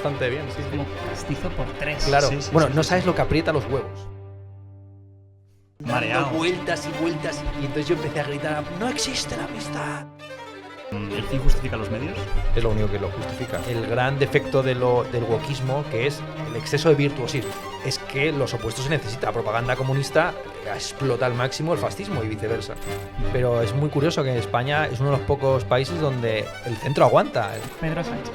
bastante bien. Sí, Como castizo por 3. Claro. Sí, sí, Bueno, sí, no sí, sabes lo que aprieta los huevos. Mareado. Dando vueltas y vueltas. Y entonces yo empecé a gritar: ¡no existe la amistad! ¿El fin justifica los medios? Es lo único que lo justifica. El gran defecto del wokismo, que es el exceso de virtuosismo, es que los opuestos se necesita. La propaganda comunista explota al máximo el fascismo y viceversa. Pero es muy curioso que España es uno de los pocos países donde el centro aguanta. Pedro Sánchez.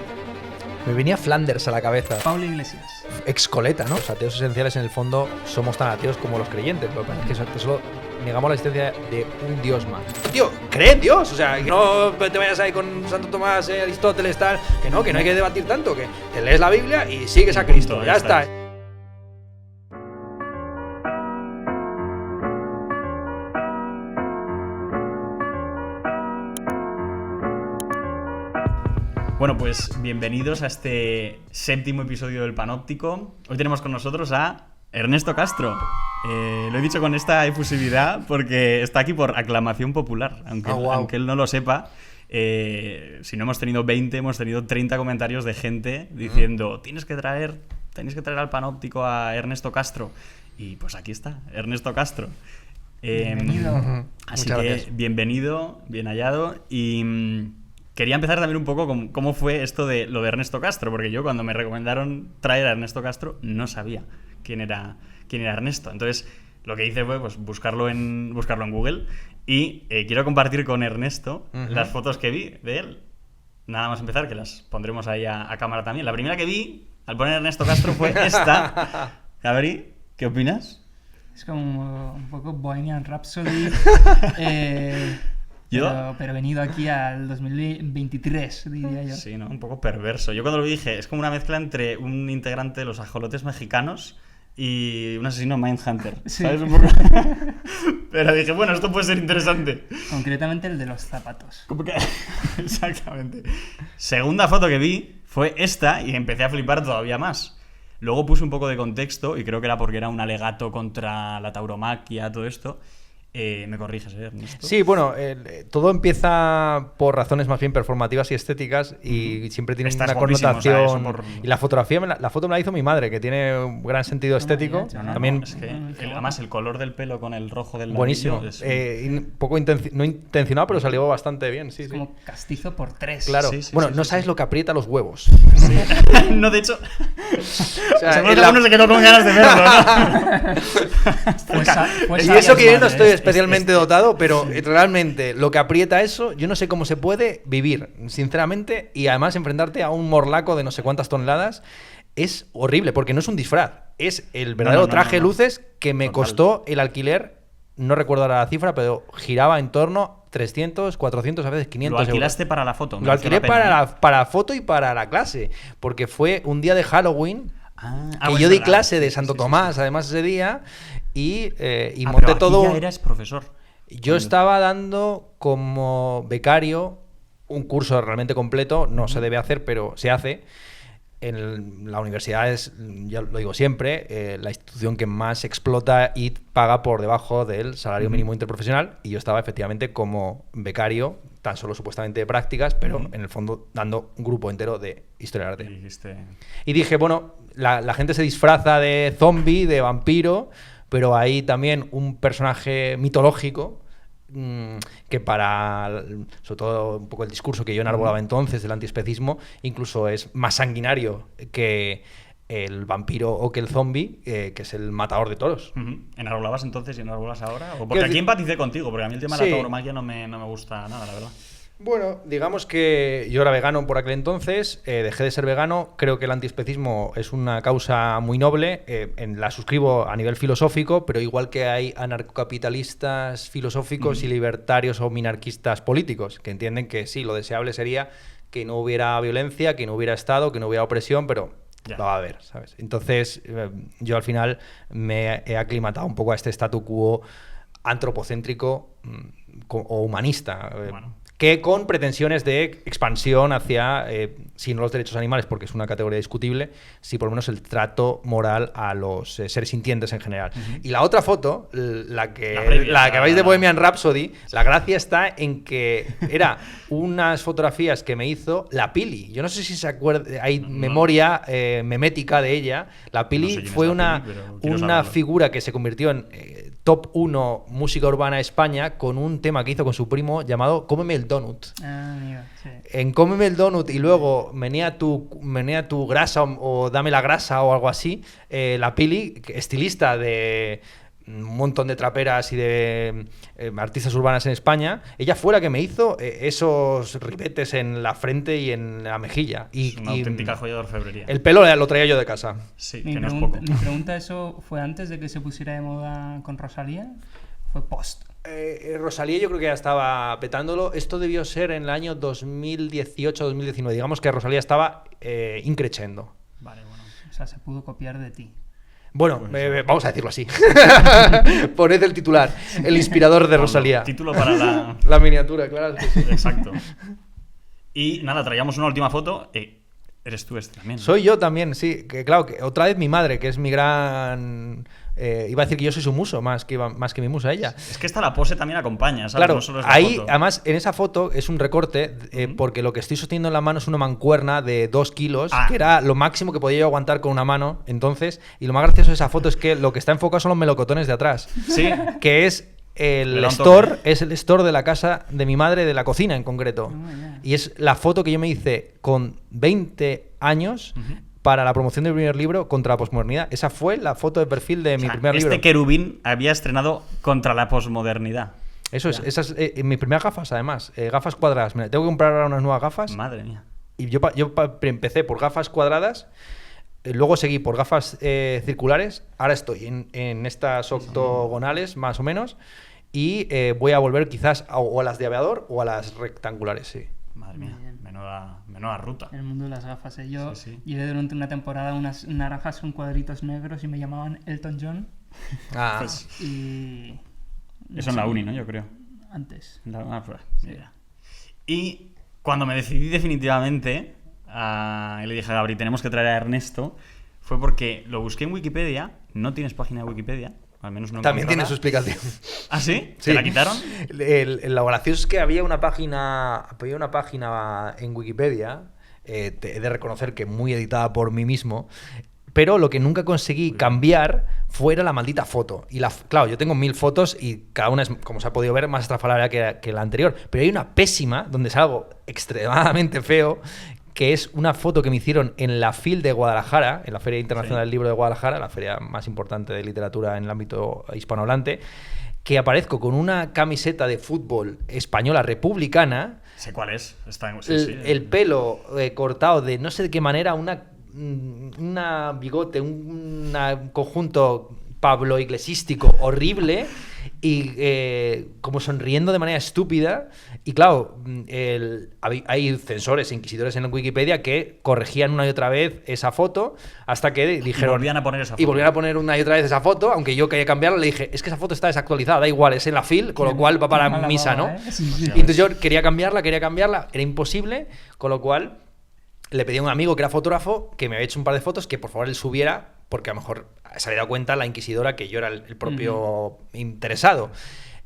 Me venía Flanders a la cabeza. Pablo Iglesias. Excoleta, ¿no? Los ateos esenciales en el fondo somos tan ateos como los creyentes. Lo que pasa es que solo negamos la existencia de un Dios más. Tío, cree en Dios. O sea, que no te vayas ahí con Santo Tomás, Aristóteles, tal. Que no hay que debatir tanto. Que te lees la Biblia y sigues a Cristo. Punto, Ya está. Bueno, pues bienvenidos a este 7º episodio del Panóptico. Hoy tenemos con nosotros a Ernesto Castro. Lo he dicho con esta efusividad porque está aquí por aclamación popular, aunque él no lo sepa. Si no hemos tenido 20, hemos tenido 30 comentarios de gente diciendo tenéis que traer al Panóptico a Ernesto Castro. Y pues aquí está, Ernesto Castro. Bienvenido. Así Muchas que gracias. bienvenido, bien hallado. Y quería empezar también un poco con cómo fue esto de lo de Ernesto Castro, porque yo cuando me recomendaron traer a Ernesto Castro no sabía quién era Ernesto. Entonces lo que hice fue pues, buscarlo en Google y quiero compartir con Ernesto las fotos que vi de él. Nada más empezar, que las pondremos ahí a cámara también. La primera que vi al poner Ernesto Castro fue esta. Gabri, ¿qué opinas? Es como un poco Bohemian Rhapsody. Pero venido aquí al 2023, diría yo. Sí, ¿no? Un poco perverso. Yo cuando lo dije, es como una mezcla entre un integrante de los ajolotes mexicanos y un asesino Mindhunter. Sí. ¿Sabes? Un poco. Pero dije, bueno, esto puede ser interesante. Concretamente el de los zapatos. ¿Cómo que? Exactamente. Segunda foto que vi fue esta y empecé a flipar todavía más. Luego puse un poco de contexto y creo que era porque era un alegato contra la tauromaquia, todo esto. ¿Me corriges, Ernesto? Sí, bueno, todo empieza por razones más bien performativas y estéticas y siempre tiene Estás una guapísimo, connotación. o sea, eso por... Y la fotografía, la foto me la hizo mi madre, que tiene un gran sentido estético. No, También es que además el color del pelo con el rojo del buenísimo. ladrillo es... Poco no intencionado, pero salió bastante bien. Sí, Es sí. como castizo por 3. Claro. Sí, sí, Bueno, sí, no sí, sabes sí. lo que aprieta los huevos. Sí. No, de hecho... O sea, seguro en que la- alguno se quedó con ganas de verlo, ¿no? Y eso que yo no estoy Es- especialmente dotado, pero realmente lo que aprieta eso, yo no sé cómo se puede vivir, sinceramente, y además enfrentarte a un morlaco de no sé cuántas toneladas es horrible, porque no es un disfraz, es el verdadero No. traje de luces que me Total. costó el alquiler, no recuerdo ahora la cifra, pero giraba en torno 300, 400, a veces 500 Lo alquilaste euros. para la foto. Lo alquilé para la foto y para la clase, porque fue un día de Halloween. Que yo di clase de Santo Tomás, además, ese día, y monté todo. Ya eras profesor. Yo estaba dando como becario un curso realmente completo, no se debe hacer, pero se hace. En la universidad es, ya lo digo siempre, la institución que más explota y paga por debajo del salario mínimo interprofesional, y yo estaba efectivamente como becario, tan solo supuestamente de prácticas, pero en el fondo dando un grupo entero de historia del arte. Y dije, bueno, la gente se disfraza de zombie, de vampiro, pero hay también un personaje mitológico que sobre todo un poco el discurso que yo enarbolaba entonces del antiespecismo, incluso es más sanguinario que el vampiro o que el zombie, que es el matador de toros. ¿Enarbolabas entonces y enarbolas ahora? O porque Quiero aquí decir- empaticé contigo, porque a mí el tema de Sí. la tauromaquia no me gusta nada, la verdad. Bueno, digamos que yo era vegano por aquel entonces, dejé de ser vegano, creo que el antiespecismo es una causa muy noble, la suscribo a nivel filosófico, pero igual que hay anarcocapitalistas filosóficos y libertarios o minarquistas políticos, que entienden que sí, lo deseable sería que no hubiera violencia, que no hubiera Estado, que no hubiera opresión, pero Ya. lo va a haber, ¿sabes? Entonces, yo al final me he aclimatado un poco a este statu quo antropocéntrico o humanista. Bueno. que con pretensiones de expansión hacia, si no los derechos animales, porque es una categoría discutible, si por lo menos el trato moral a los seres sintientes en general. Y la otra foto, la que veis de Bohemian Rhapsody, la gracia está en que era unas fotografías que me hizo la Pili. Yo no sé si se acuerda, hay memoria memética de ella. La Pili No sé quién fue es la Pili, pero quiero una saberlo. figura que se convirtió en top 1 música urbana de España con un tema que hizo con su primo llamado Cómeme el Donut. Ah, amigo, sí. En Cómeme el Donut y luego menea tu grasa o dame la grasa o algo así, la Pili, estilista de un montón de traperas y de artistas urbanas en España, ella fue la que me hizo esos ribetes en la frente y en la mejilla. Es una auténtica joya de orfebrería. El pelo lo traía yo de casa. Sí, Mi que no es poco. pregunta, ¿eso fue antes de que se pusiera de moda con Rosalía? ¿Fue post? Rosalía yo creo que ya estaba petándolo. Esto debió ser en el año 2018-2019. Digamos que Rosalía estaba increchendo. Vale, bueno. O sea, se pudo copiar de ti. Bueno, vamos a decirlo así. Poned el titular, el inspirador de Rosalía. Título para la... La miniatura, claro. Que sí. Exacto. Y nada, traíamos una última foto. Eres tú este también, ¿no? Soy yo también, sí. Que claro, que otra vez mi madre, que es mi gran... iba a decir que yo soy su muso, más que mi musa ella. Es que esta la pose también acompaña, ¿sabes? Claro, No solo es la ahí, foto. además, en esa foto es un recorte, porque lo que estoy sosteniendo en la mano es una mancuerna de 2 kilos, que era lo máximo que podía yo aguantar con una mano. Entonces, y lo más gracioso de esa foto es que lo que está enfocado son los melocotones de atrás. Sí. Que es el Le da un store, toque. es el store de la casa de mi madre, de la cocina en concreto. ya. Y es la foto que yo me hice con 20 años para la promoción de mi primer libro contra la posmodernidad. Esa fue la foto de perfil de O mi sea, primer este libro. querubín había estrenado contra la posmodernidad. Eso es, esas mis primeras gafas, además, gafas cuadradas. Me tengo que comprar ahora unas nuevas gafas. Madre mía. Y yo empecé por gafas cuadradas, luego seguí por gafas circulares, ahora estoy en estas octogonales, más o menos, y voy a volver quizás o a las de aviador o a las rectangulares, sí. Madre mía. Muy bien. Menuda ruta. El mundo de las gafas. Yo Sí, sí. llevé durante una temporada unas naranjas con cuadritos negros y me llamaban Elton John. Ah, Pues, Y... no eso en la sé, uni, ¿no? Yo creo. Antes. Pues, mira. Y cuando me decidí definitivamente, y le dije a Gabri, tenemos que traer a Ernesto, fue porque lo busqué en Wikipedia. No tienes página de Wikipedia, al menos no también tiene encontré su nada. explicación. ¿Ah, sí? Sí. ¿Se la quitaron? Lo gracioso es que había una página en Wikipedia, he de reconocer que muy editada por mí mismo, pero lo que nunca conseguí cambiar fuera la maldita foto. Y claro, yo tengo 1000 fotos y cada una es, como se ha podido ver, más estrafalaria que la anterior. Pero hay una pésima, donde es algo extremadamente feo, que es una foto que me hicieron en la FIL de Guadalajara, en la Feria Internacional del Libro de Guadalajara, la feria más importante de literatura en el ámbito hispanohablante, que aparezco con una camiseta de fútbol española republicana, Sé cuál es. Está en... sí, sí. el pelo cortado de no sé de qué manera, una bigote, un conjunto Pablo Iglesístico horrible y como sonriendo de manera estúpida. Y claro, hay censores e inquisidores en Wikipedia que corregían una y otra vez esa foto hasta que dijeron... Y volvían a poner esa foto. Y volvían a poner una y otra vez esa foto, aunque yo quería cambiarla, le dije, es que esa foto está desactualizada, da igual, es en la FIL, con lo cual va para Mala misa, ¿no? baba, ¿eh? Sí, sí. Y entonces yo quería cambiarla, era imposible, con lo cual le pedí a un amigo que era fotógrafo que me había hecho un par de fotos que por favor él subiera, porque a lo mejor se había dado cuenta la inquisidora que yo era el propio interesado.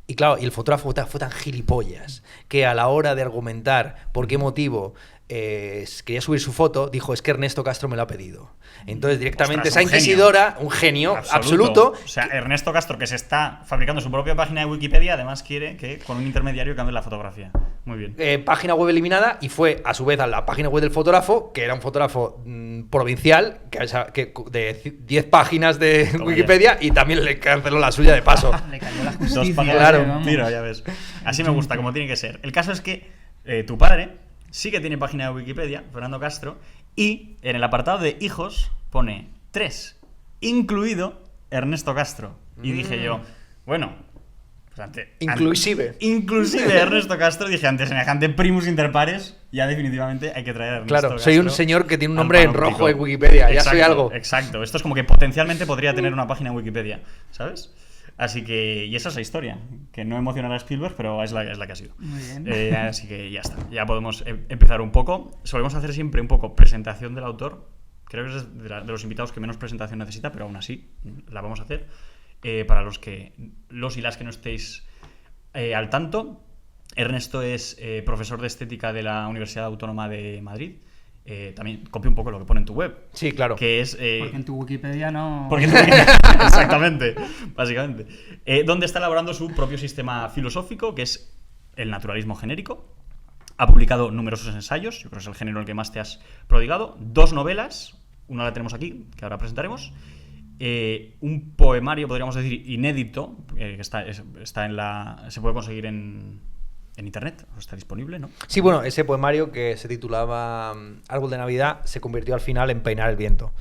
Y claro, y el fotógrafo fue tan gilipollas que a la hora de argumentar por qué motivo quería subir su foto, dijo, es que Ernesto Castro me lo ha pedido. Entonces directamente Ostras, esa inquisidora, un genio absoluto. O sea, Ernesto Castro, que se está fabricando su propia página de Wikipedia, además quiere que con un intermediario cambie la fotografía. Muy bien. Página web eliminada, y fue a su vez a la página web del fotógrafo, que era un fotógrafo provincial, que de 10 páginas de Toma Wikipedia, y también le canceló la suya de paso. Le cayó la Dos justicia. páginas claro, de vamos. tiro, ya ves. Así me gusta, como tiene que ser. El caso es que tu padre sí que tiene página de Wikipedia, Fernando Castro, y en el apartado de hijos pone 3, incluido Ernesto Castro. Y dije yo, bueno, pues Inclusive. inclusive Ernesto Castro, dije, ante semejante primus inter pares, ya definitivamente hay que traer a Ernesto Claro, Castro soy un señor que tiene un al nombre en panóptico. rojo en Wikipedia, ya Exacto, soy algo. Exacto, esto es como que potencialmente podría tener una página en Wikipedia, ¿sabes? Así que, y esa es la historia, que no emocionará a Spielberg, pero es la que ha sido. Muy bien. Así que ya está, ya podemos empezar un poco. Solemos hacer siempre un poco presentación del autor. Creo que es de los invitados que menos presentación necesita, pero aún así la vamos a hacer. Para los y las que no estéis al tanto, Ernesto es profesor de estética de la Universidad Autónoma de Madrid. También copia un poco lo que pone en tu web. Sí, claro. Que es, Porque en tu Wikipedia no... Exactamente, básicamente. Donde está elaborando su propio sistema filosófico, que es el naturalismo genérico. Ha publicado numerosos ensayos, yo creo que es el género en el que más te has prodigado. 2 novelas, una la tenemos aquí, que ahora presentaremos. Un poemario, podríamos decir, inédito, que está se puede conseguir en internet, está disponible, ¿no? Sí, bueno, ese poemario que se titulaba Árbol de Navidad se convirtió al final en Peinar el viento,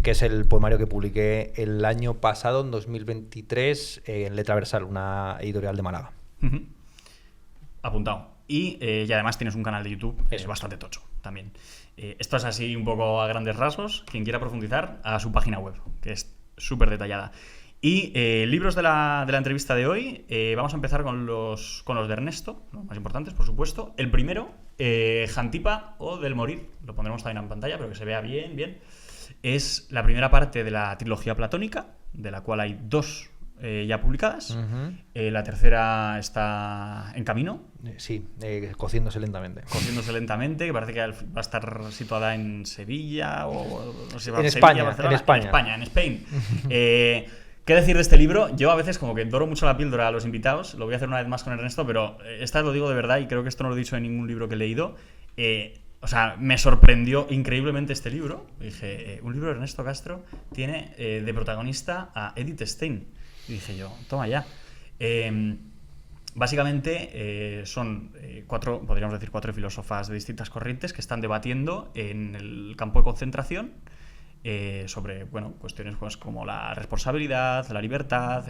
que es el poemario que publiqué el año pasado, en 2023, en Letra Versal, una editorial de Málaga. Apuntado. Y además tienes un canal de YouTube bastante tocho también. Esto es así un poco a grandes rasgos. Quien quiera profundizar, a su página web, que es súper detallada. Y libros de la entrevista de hoy, vamos a empezar con los de Ernesto, los más importantes, por supuesto. El primero, Jantipa o Del Morir, lo pondremos también en pantalla, pero que se vea bien. Es la primera parte de la trilogía platónica, de la cual hay 2 ya publicadas. La tercera está en camino. Sí, cociéndose lentamente. Cociéndose lentamente, que parece que va a estar situada en Sevilla o no sé, en España, Barcelona. en España. En Spain. ¿Qué decir de este libro? Yo a veces como que doro mucho la píldora a los invitados, lo voy a hacer una vez más con Ernesto, pero esta lo digo de verdad y creo que esto no lo he dicho en ningún libro que he leído. O sea, me sorprendió increíblemente este libro. Dije, un libro de Ernesto Castro tiene de protagonista a Edith Stein. Y dije yo, toma ya. Básicamente son 4, podríamos decir 4 filósofas de distintas corrientes que están debatiendo en el campo de concentración sobre cuestiones pues, como la responsabilidad, la libertad,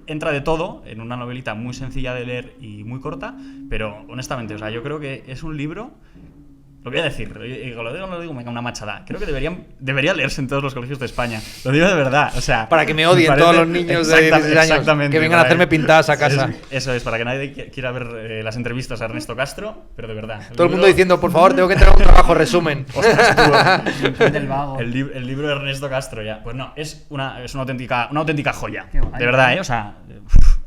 entra de todo en una novelita muy sencilla de leer y muy corta, pero honestamente, o sea, yo creo que es un libro, lo voy a decir, lo digo, me cae una machada, creo que debería leerse en todos los colegios de España, lo digo de verdad, o sea... Para que me odien todos los niños de 16 años, que vengan a hacerme pintadas a casa. Eso es, para que nadie quiera ver las entrevistas a Ernesto Castro, pero de verdad. Todo el mundo diciendo, por favor, tengo que entregar un trabajo, resumen. Ostras, tú, del vago. El libro de Ernesto Castro, ya. Pues no, es una auténtica joya. Qué guay. De verdad, o sea...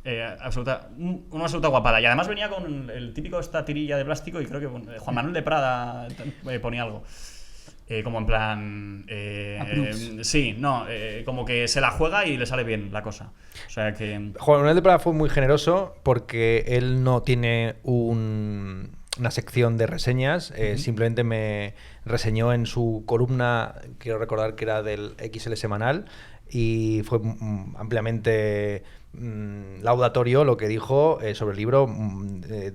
una absoluta guapada. Y además venía con el típico esta tirilla de plástico y creo que Juan Manuel de Prada ponía algo. Como en plan... sí, no, como que se la juega y le sale bien la cosa. O sea que... Juan Manuel de Prada fue muy generoso porque él no tiene una sección de reseñas, simplemente me reseñó en su columna, quiero recordar que era del XL semanal, y fue ampliamente laudatorio lo que dijo sobre el libro.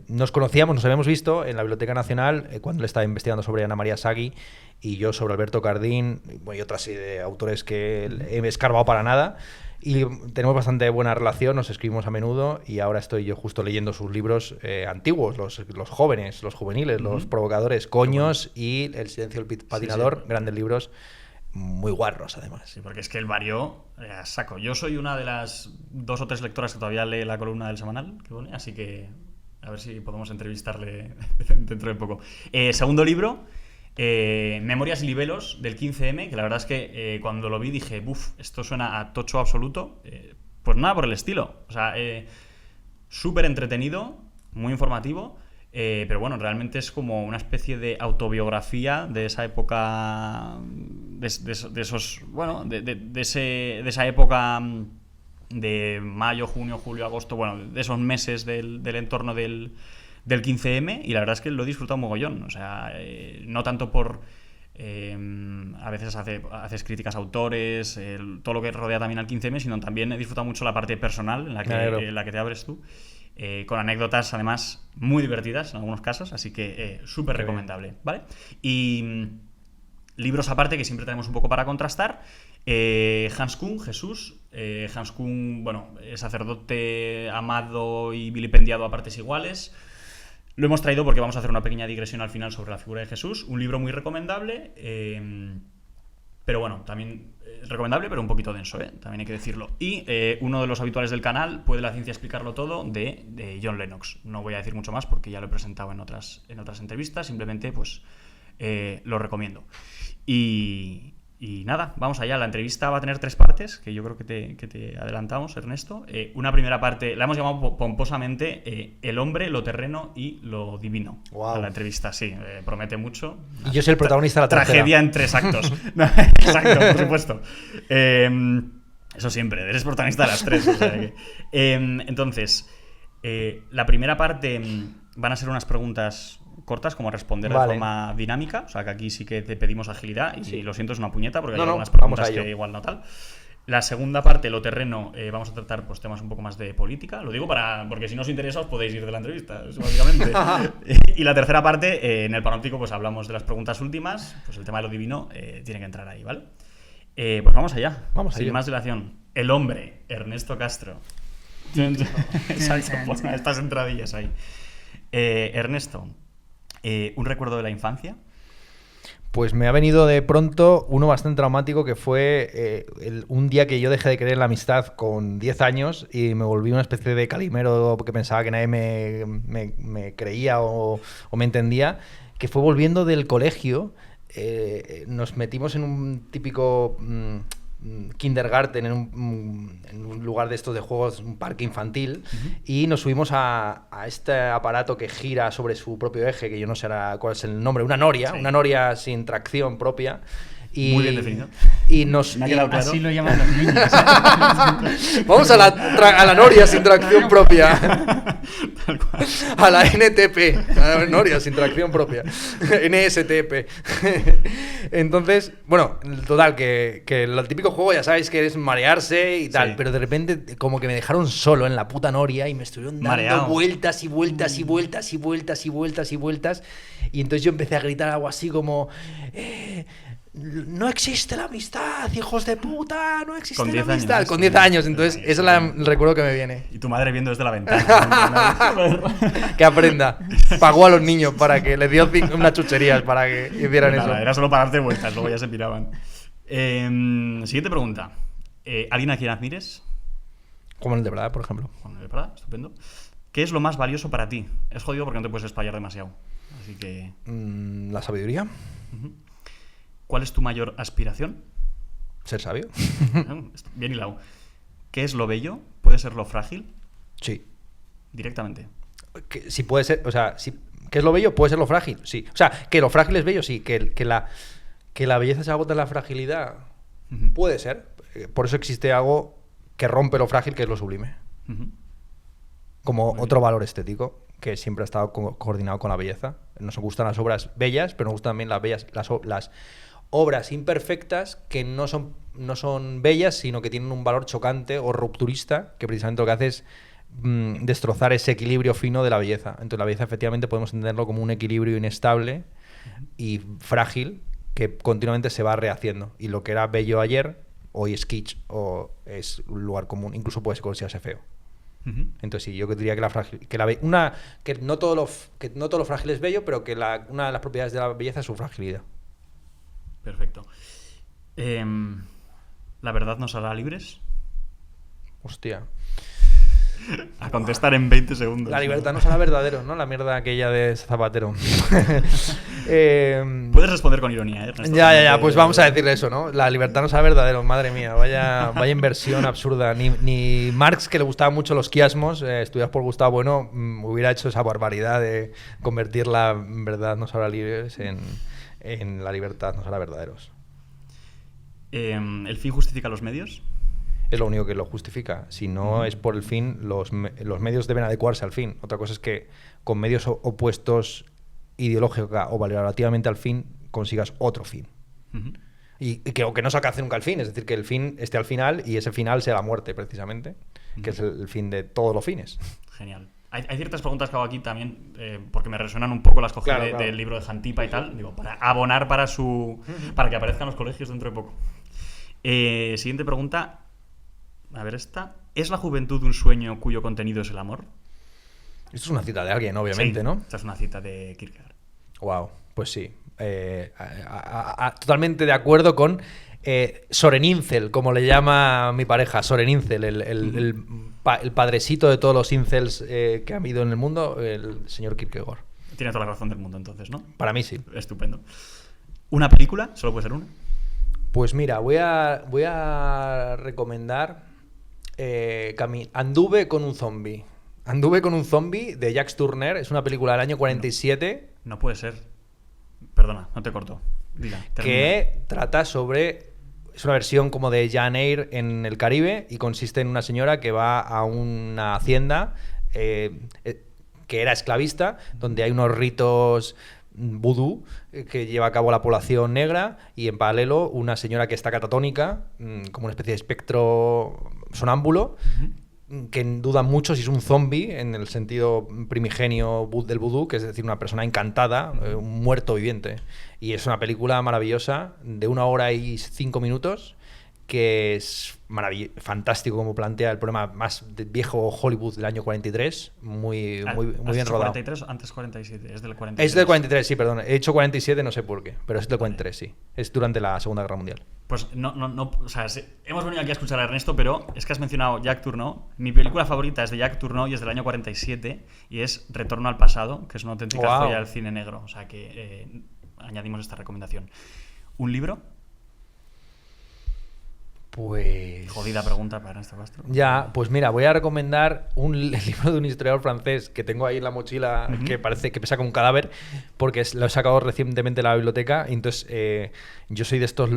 Nos conocíamos, nos habíamos visto en la Biblioteca Nacional cuando él estaba investigando sobre Ana María Sagui y yo sobre Alberto Cardín y otra serie de autores que he escarbado para nada, y tenemos bastante buena relación, nos escribimos a menudo y ahora estoy yo justo leyendo sus libros antiguos, los jóvenes, los juveniles, los provocadores, Coños y El silencio del patinador, sí. Grandes libros. Muy guarros, además. Sí, porque es que él varió a saco. Yo soy una de las 2 o 3 lectoras que todavía lee la columna del semanal que pone, así que a ver si podemos entrevistarle dentro de poco. Segundo libro, Memorias y libelos del 15M, que la verdad es que cuando lo vi dije, esto suena a tocho absoluto. Pues nada por el estilo. O sea, súper entretenido, muy informativo. Pero bueno, realmente es como una especie de autobiografía de esa época, de esa época de mayo, junio, julio, agosto, de esos meses del entorno del 15M, y la verdad es que lo he disfrutado mogollón. O sea, no tanto por... a veces haces críticas a autores, todo lo que rodea también al 15M, sino también he disfrutado mucho la parte personal en la que te abres tú. Con anécdotas, además, muy divertidas en algunos casos, así que súper recomendable, ¿vale? Y libros aparte que siempre tenemos un poco para contrastar. Hans Kuhn, Jesús. Hans Kuhn, es sacerdote amado y vilipendiado a partes iguales. Lo hemos traído porque vamos a hacer una pequeña digresión al final sobre la figura de Jesús. Un libro muy recomendable, pero bueno, también recomendable, pero un poquito denso, también hay que decirlo. Y uno de los habituales del canal, ¿Puede la ciencia explicarlo todo?, de John Lennox. No voy a decir mucho más porque ya lo he presentado en otras entrevistas, simplemente pues lo recomiendo. Y nada, vamos allá. La entrevista va a tener 3 partes, que yo creo que te adelantamos, Ernesto. Una primera parte, la hemos llamado pomposamente El hombre, lo terreno y lo divino. Wow. A la entrevista, sí, promete mucho. Y yo soy el protagonista de la tercera. Tragedia en 3 actos. No, exacto, por supuesto. Eso siempre, eres protagonista de las 3. O sea que, entonces, la primera parte van a ser unas preguntas cortas, como responder de forma dinámica, o sea que aquí sí que te pedimos agilidad y lo siento, es una puñeta porque hay algunas preguntas que igual no tal. La segunda parte, lo terreno, vamos a tratar pues temas un poco más de política, lo digo porque si no os interesa os podéis ir de la entrevista, básicamente. Y la tercera parte, en el panóptico pues hablamos de las preguntas últimas, pues el tema de lo divino tiene que entrar ahí, ¿vale? Pues vamos allá, sin más dilación. El hombre, Ernesto Castro. Exacto, pues estas entradillas ahí. Ernesto, ¿un recuerdo de la infancia? Pues me ha venido de pronto uno bastante traumático que fue un día que yo dejé de creer en la amistad con 10 años y me volví una especie de calimero porque pensaba que nadie me creía o me entendía, que fue volviendo del colegio. Nos metimos en un típico kindergarten, en un lugar de estos de juegos, un parque infantil, y nos subimos a este aparato que gira sobre su propio eje, que yo no sé cuál es el nombre, una noria sin tracción propia. Y, muy bien definido. Y nos, me ha quedado claro. Así lo llaman los niños. Vamos a la noria sin tracción propia. Tal cual. A la NTP, a la noria sin tracción propia. NSTP. Entonces, bueno, total, que el típico juego ya sabéis que es marearse y tal, pero de repente como que me dejaron solo en la puta noria y me estuvieron dando vueltas y vueltas y vueltas y vueltas y vueltas y vueltas. Y entonces yo empecé a gritar algo así como... no existe la amistad, hijos de puta, no existe la amistad. Años, con 10 años, entonces ese es el recuerdo que me viene. Y tu madre viendo desde la ventana. Que aprenda. Pagó a los niños para que les dio unas chucherías para que hicieran eso. Era solo para darte vueltas, luego ya se piraban. Siguiente pregunta. ¿Alguien a quien admires? Como el de Prada, por ejemplo. Como el de Prada, estupendo. ¿Qué es lo más valioso para ti? Es jodido porque no te puedes explayar demasiado. Así que... la sabiduría. ¿Cuál es tu mayor aspiración? Ser sabio. Bien hilado. ¿Qué es lo bello? ¿Puede ser lo frágil? Sí. Directamente. Si puede ser, o sea, ¿qué es lo bello? Puede ser lo frágil, sí. O sea, que lo frágil es bello, sí. Que la belleza se agota en la fragilidad, puede ser. Por eso existe algo que rompe lo frágil, que es lo sublime. Como otro valor estético que siempre ha estado coordinado con la belleza. Nos gustan las obras bellas, pero nos gustan también las obras imperfectas que no son bellas, sino que tienen un valor chocante o rupturista, que precisamente lo que hace es destrozar ese equilibrio fino de la belleza. Entonces la belleza efectivamente podemos entenderlo como un equilibrio inestable y frágil que continuamente se va rehaciendo. Y lo que era bello ayer, hoy es kitsch o es un lugar común, incluso puede considerarse feo. Entonces sí, yo diría que no todo lo frágil es bello, pero que una de las propiedades de la belleza es su fragilidad. Perfecto. ¿La verdad nos hará libres? Hostia. A contestar en 20 segundos. La libertad no será verdadero, ¿no? La mierda aquella de Zapatero. Puedes responder con ironía, ¿eh? Ya, pues vamos a decirle eso, ¿no? La libertad no será verdadero, madre mía, vaya inversión absurda. Ni Marx, que le gustaban mucho los quiasmos, estudiados por Gustavo Bueno, hubiera hecho esa barbaridad de convertir la verdad no será libres en la libertad no será verdaderos. ¿El fin justifica los medios? Es lo único que lo justifica. Si no es por el fin, los medios deben adecuarse al fin. Otra cosa es que con medios opuestos ideológica o valorativamente al fin consigas otro fin. Y que no se alcance nunca el fin. Es decir, que el fin esté al final y ese final sea la muerte, precisamente, que es el fin de todos los fines. Genial. Hay ciertas preguntas que hago aquí también, porque me resuenan un poco las cogí del libro de Jantipa y tal, digo, para abonar para que aparezcan los colegios dentro de poco. Siguiente pregunta. A ver esta. ¿Es la juventud un sueño cuyo contenido es el amor? Esto es una cita de alguien, obviamente, sí, ¿no? Esta es una cita de Kierkegaard. Wow, pues sí. Totalmente de acuerdo con Sorenincel, como le llama mi pareja, Sorenincel, el padrecito de todos los incels que ha habido en el mundo, el señor Kierkegaard. Tiene toda la razón del mundo, entonces, ¿no? Para mí sí. Estupendo. ¿Una película? ¿Solo puede ser una? Pues mira, voy a recomendar Anduve con un zombie. Anduve con un zombie de Jacques Tourneur. Es una película del año 47. No puede ser. Perdona, no te corto. Diga, que trata sobre... Es una versión como de Jane Eyre en el Caribe y consiste en una señora que va a una hacienda que era esclavista, donde hay unos ritos vudú que lleva a cabo la población negra y en paralelo una señora que está catatónica, como una especie de espectro sonámbulo, que dudan mucho si es un zombie en el sentido primigenio del vudú, que es decir, una persona encantada, un muerto viviente. Y es una película maravillosa de 1 hora y 5 minutos que es fantástico como plantea el problema más viejo Hollywood del año 43, muy bien rodado. 43 antes 47, es del 43. Es del 43, sí, perdón. He hecho 47, no sé por qué, pero es del 43, sí. Es durante la Segunda Guerra Mundial. Pues no, o sea, hemos venido aquí a escuchar a Ernesto, pero es que has mencionado Jacques Tourneur. Mi película favorita es de Jacques Tourneur y es del año 47 y es Retorno al pasado, que es una auténtica joya del cine negro. O sea que añadimos esta recomendación. ¿Un libro? Pues... Jodida pregunta para Ernesto Castro. Ya, pues mira, voy a recomendar el libro de un historiador francés que tengo ahí en la mochila, que parece que pesa como un cadáver, porque lo he sacado recientemente de la biblioteca. Y entonces yo soy de estos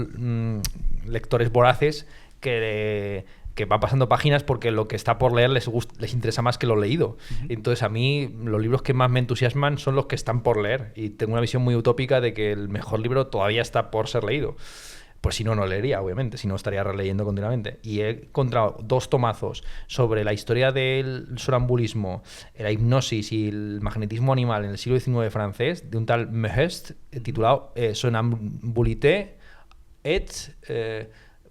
lectores voraces que van pasando páginas porque lo que está por leer les interesa más que lo leído. Entonces a mí los libros que más me entusiasman son los que están por leer. Y tengo una visión muy utópica de que el mejor libro todavía está por ser leído. Pues si no, no leería, obviamente, si no estaría releyendo continuamente. Y he encontrado 2 tomazos sobre la historia del sonambulismo, la hipnosis y el magnetismo animal en el siglo XIX francés, de un tal Mehest, titulado Sonambulité et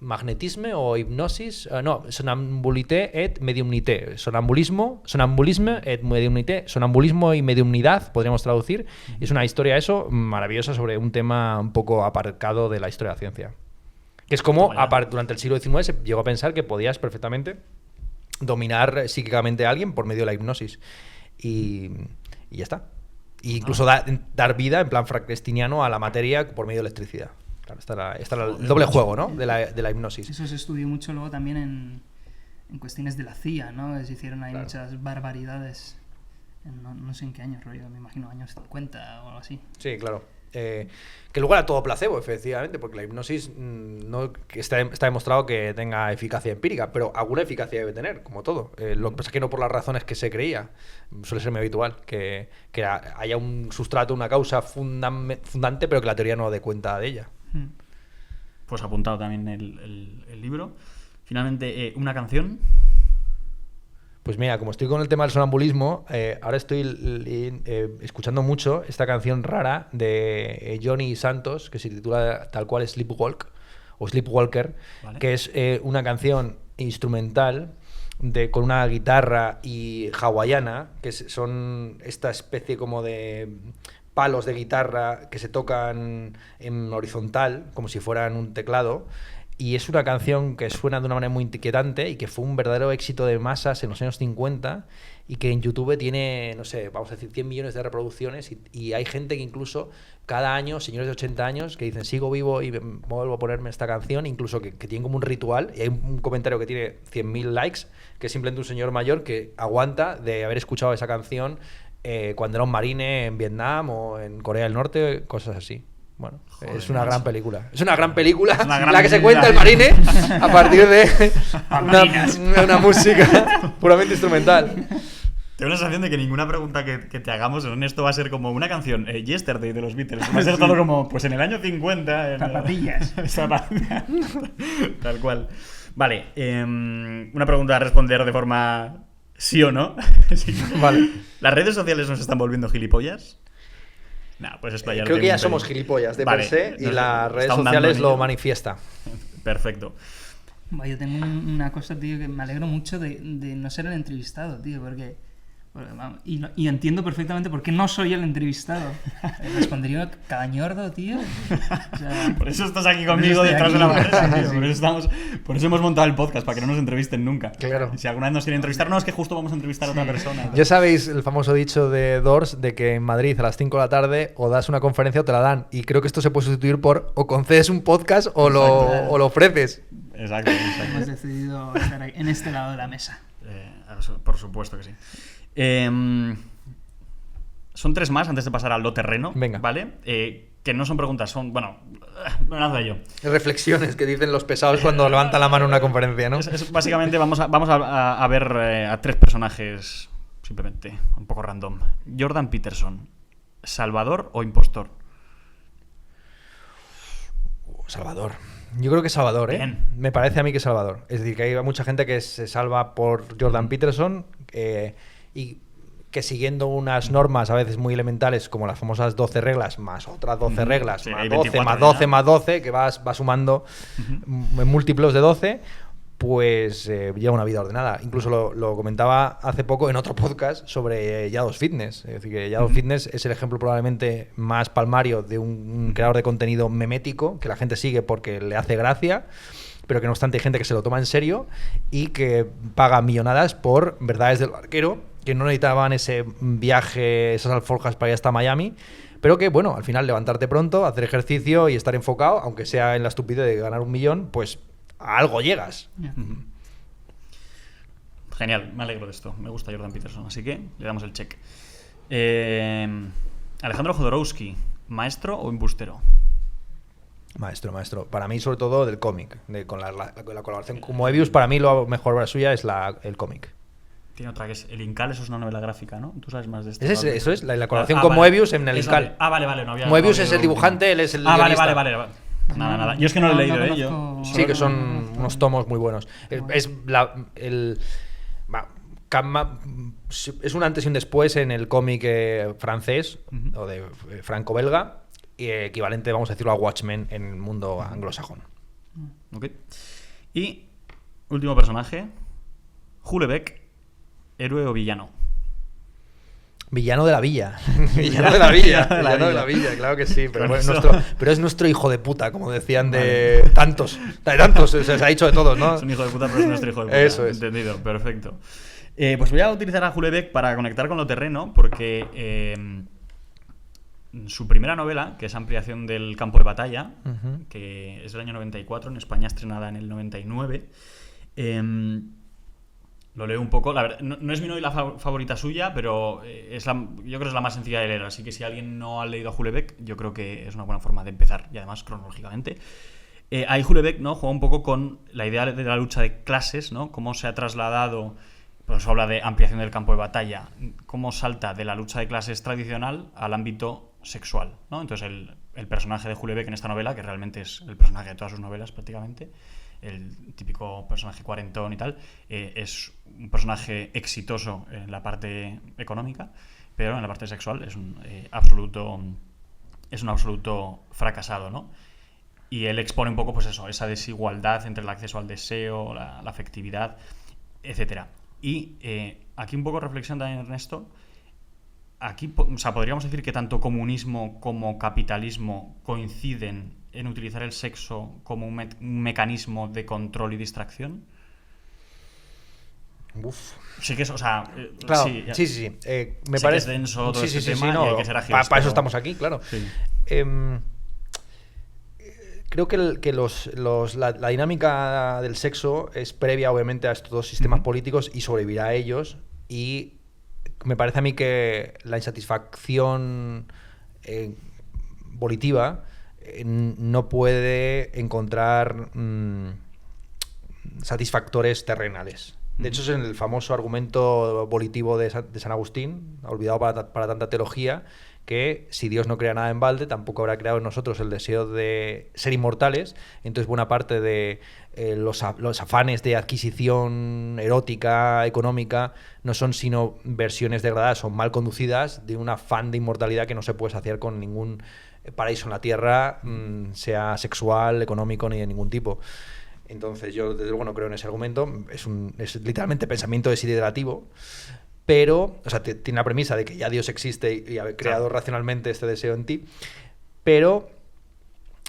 magnetisme o hipnosis, sonambulité et mediumnité, sonambulisme et mediumnité, sonambulismo y mediumnidad, podríamos traducir. Es una historia maravillosa sobre un tema un poco aparcado de la historia de la ciencia. Que es como, durante el siglo XIX se llegó a pensar que podías perfectamente dominar psíquicamente a alguien por medio de la hipnosis. Y ya está. E incluso dar vida, en plan frankensteiniano, a la materia por medio de electricidad. Claro, está el doble juego, ¿no? De la hipnosis. Eso se estudió mucho luego también en cuestiones de la CIA, ¿no? Se hicieron ahí muchas barbaridades. No sé en qué años, rollo, me imagino años 50 o algo así. Sí, claro. Que luego era todo placebo, efectivamente, porque la hipnosis no está demostrado que tenga eficacia empírica, pero alguna eficacia debe tener, como todo. Lo que pasa es que no por las razones que se creía. Suele ser muy habitual que haya un sustrato, una causa fundante, pero que la teoría no dé cuenta de ella. Pues apuntado también el libro. Finalmente, una canción. Pues mira, como estoy con el tema del sonambulismo, ahora estoy escuchando mucho esta canción rara de Johnny Santos, que se titula tal cual Sleepwalk, o Sleepwalker, ¿vale? Que es una canción instrumental con una guitarra y hawaiana, que son esta especie como de palos de guitarra que se tocan en horizontal, como si fueran un teclado. Y es una canción que suena de una manera muy inquietante y que fue un verdadero éxito de masas en los años 50 y que en YouTube tiene, no sé, vamos a decir 100 millones de reproducciones y hay gente que incluso cada año, señores de 80 años, que dicen sigo vivo y vuelvo a ponerme esta canción, incluso que tienen como un ritual. Y hay un comentario que tiene 100.000 likes, que es simplemente un señor mayor que aguanta de haber escuchado esa canción cuando era un marine en Vietnam o en Corea del Norte, cosas así. Bueno, joder, es una gran película. Es una gran película la que se cuenta el marine a partir de una música puramente instrumental. Tengo la sensación de que ninguna pregunta que te hagamos en esto va a ser como una canción Yesterday de los Beatles. Va a ser todo como, pues en el año 50... Zapatillas. Tal cual. Vale, una pregunta a responder de forma sí o no. Sí. Vale. ¿Las redes sociales nos están volviendo gilipollas? Nah, pues esto ya creo que ya somos gilipollas de per se y las redes sociales lo manifiesta. Perfecto. Yo tengo una cosa, tío, que me alegro mucho de no ser el entrevistado, tío, porque Y entiendo perfectamente por qué no soy el entrevistado. Respondería cada ñordo, tío. O sea, por eso estás aquí conmigo detrás de la mesa, tío. Por eso hemos montado el podcast, para que no nos entrevisten nunca. Claro. Si alguna vez nos quieren entrevistar, no, es que justo vamos a entrevistar a otra persona. Ya sabéis el famoso dicho de Doors de que en Madrid a las 5 de la tarde o das una conferencia o te la dan. Y creo que esto se puede sustituir por o concedes un podcast o lo ofreces. Exacto. Hemos decidido estar en este lado de la mesa. Por supuesto que sí. Son 3 más antes de pasar al lo terreno. Venga. ¿Vale? Que no son preguntas, son. Bueno, me lanzo yo. Reflexiones que dicen los pesados cuando levantan la mano en una conferencia, ¿no? Básicamente vamos a ver a 3 personajes simplemente, un poco random. Jordan Peterson, ¿salvador o impostor? Salvador. Yo creo que Salvador, ¿eh? Bien. Me parece a mí que Salvador. Es decir, que hay mucha gente que se salva por Jordan Peterson y que siguiendo unas normas a veces muy elementales, como las famosas 12 reglas, más otras 12 reglas, Sí, más hay 12, 24 más ya. 12, más 12, que va sumando en múltiplos de 12, pues lleva una vida ordenada. Incluso lo comentaba hace poco en otro podcast sobre Yados Fitness. Es decir, que Yados Fitness es el ejemplo probablemente más palmario de un creador de contenido memético que la gente sigue porque le hace gracia, pero que no obstante hay gente que se lo toma en serio y que paga millonadas por verdades del barquero, que no necesitaban ese viaje, esas alforjas para ir hasta Miami, pero que, bueno, al final levantarte pronto, hacer ejercicio y estar enfocado, aunque sea en la estupidez de ganar 1 millón, pues a algo llegas. Yeah. Genial, me alegro de esto. Me gusta Jordan Peterson, así que le damos el check. Alejandro Jodorowsky, ¿maestro o embustero? Maestro. Para mí, sobre todo, del cómic. Con la colaboración con Moebius, para mí lo mejor obra suya es el cómic. Tiene otra que es El Incal, eso es una novela gráfica, ¿no? Tú sabes más de esto. Eso es, la colaboración con Moebius en el Incal. Vale, no había... Moebius no es había- el dibujante, él es el Vale. guionista. Nada. Yo es que no lo he leído, No yo. conozco- Sí, que son unos tomos muy buenos. Es un antes y un después en el cómic francés o de franco-belga, y equivalente, vamos a decirlo, a Watchmen en el mundo anglosajón. Ok. Y último personaje, Hulebeck, ¿héroe o villano? Villano de la villa. Villano de la villa. Claro que sí. Pero, Con bueno, eso. pero es nuestro hijo de puta, como decían de tantos. O sea, se ha dicho de todos, ¿no? Es un hijo de puta, pero es nuestro hijo de puta. Eso es. Entendido, perfecto. Pues voy a utilizar a Hulebeck para conectar con lo terreno, porque su primera novela, que es Ampliación del campo de batalla, que es del año 94, en España estrenada en el 99, lo leo un poco. La verdad, no es mi novela favorita suya, pero yo creo que es la más sencilla de leer. Así que si alguien no ha leído a Hulebeck, yo creo que es una buena forma de empezar, y además cronológicamente. Ahí Hulebeck, ¿no?, juega un poco con la idea de la lucha de clases, ¿no? Cómo se ha trasladado, pues habla de ampliación del campo de batalla, cómo salta de la lucha de clases tradicional al ámbito sexual, ¿no? Entonces el personaje de Hulebeck en esta novela, que realmente es el personaje de todas sus novelas prácticamente, el típico personaje cuarentón y tal, es un personaje exitoso en la parte económica, pero en la parte sexual es un absoluto fracasado, ¿no? Y él expone un poco, pues eso, esa desigualdad entre el acceso al deseo, la afectividad, etcétera. Y aquí un poco reflexión también, Ernesto. Aquí, o sea, podríamos decir que tanto comunismo como capitalismo coinciden en utilizar el sexo como un mecanismo de control y distracción. Uf. Sí que es, o sea, Claro, sí. sí. Me Sé que parece es denso todo sí, este sí, tema, no, y hay que ser ágiles, para pero- eso estamos aquí, claro. Sí. Creo que la dinámica del sexo es previa, obviamente, a estos dos sistemas políticos y sobrevivirá a ellos. Y me parece a mí que la insatisfacción volitiva no puede encontrar satisfactores terrenales. De hecho, es en el famoso argumento volitivo de San Agustín, olvidado para tanta teología, que si Dios no crea nada en balde, tampoco habrá creado en nosotros el deseo de ser inmortales. Entonces, buena parte de los afanes de adquisición erótica, económica, no son sino versiones degradadas o mal conducidas de un afán de inmortalidad que no se puede saciar con ningún paraíso en la tierra, sea sexual, económico, ni de ningún tipo. Entonces yo desde luego no creo en ese argumento, es literalmente pensamiento desiderativo, pero, o sea, tiene la premisa de que ya Dios existe y ha creado racionalmente este deseo en ti, pero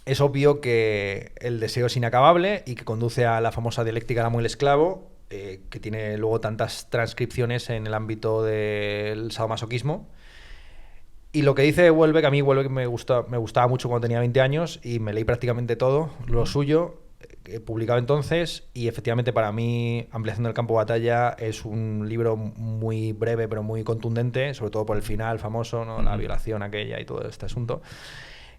es obvio que el deseo es inacabable y que conduce a la famosa dialéctica del amo y el esclavo, que tiene luego tantas transcripciones en el ámbito del sadomasoquismo. Y lo que dice Houellebecq, a mí Houellebecq me gustaba mucho cuando tenía 20 años y me leí prácticamente todo lo suyo, publicado entonces, y efectivamente para mí Ampliación del campo de batalla es un libro muy breve pero muy contundente, sobre todo por el final famoso, ¿no? La violación aquella y todo este asunto,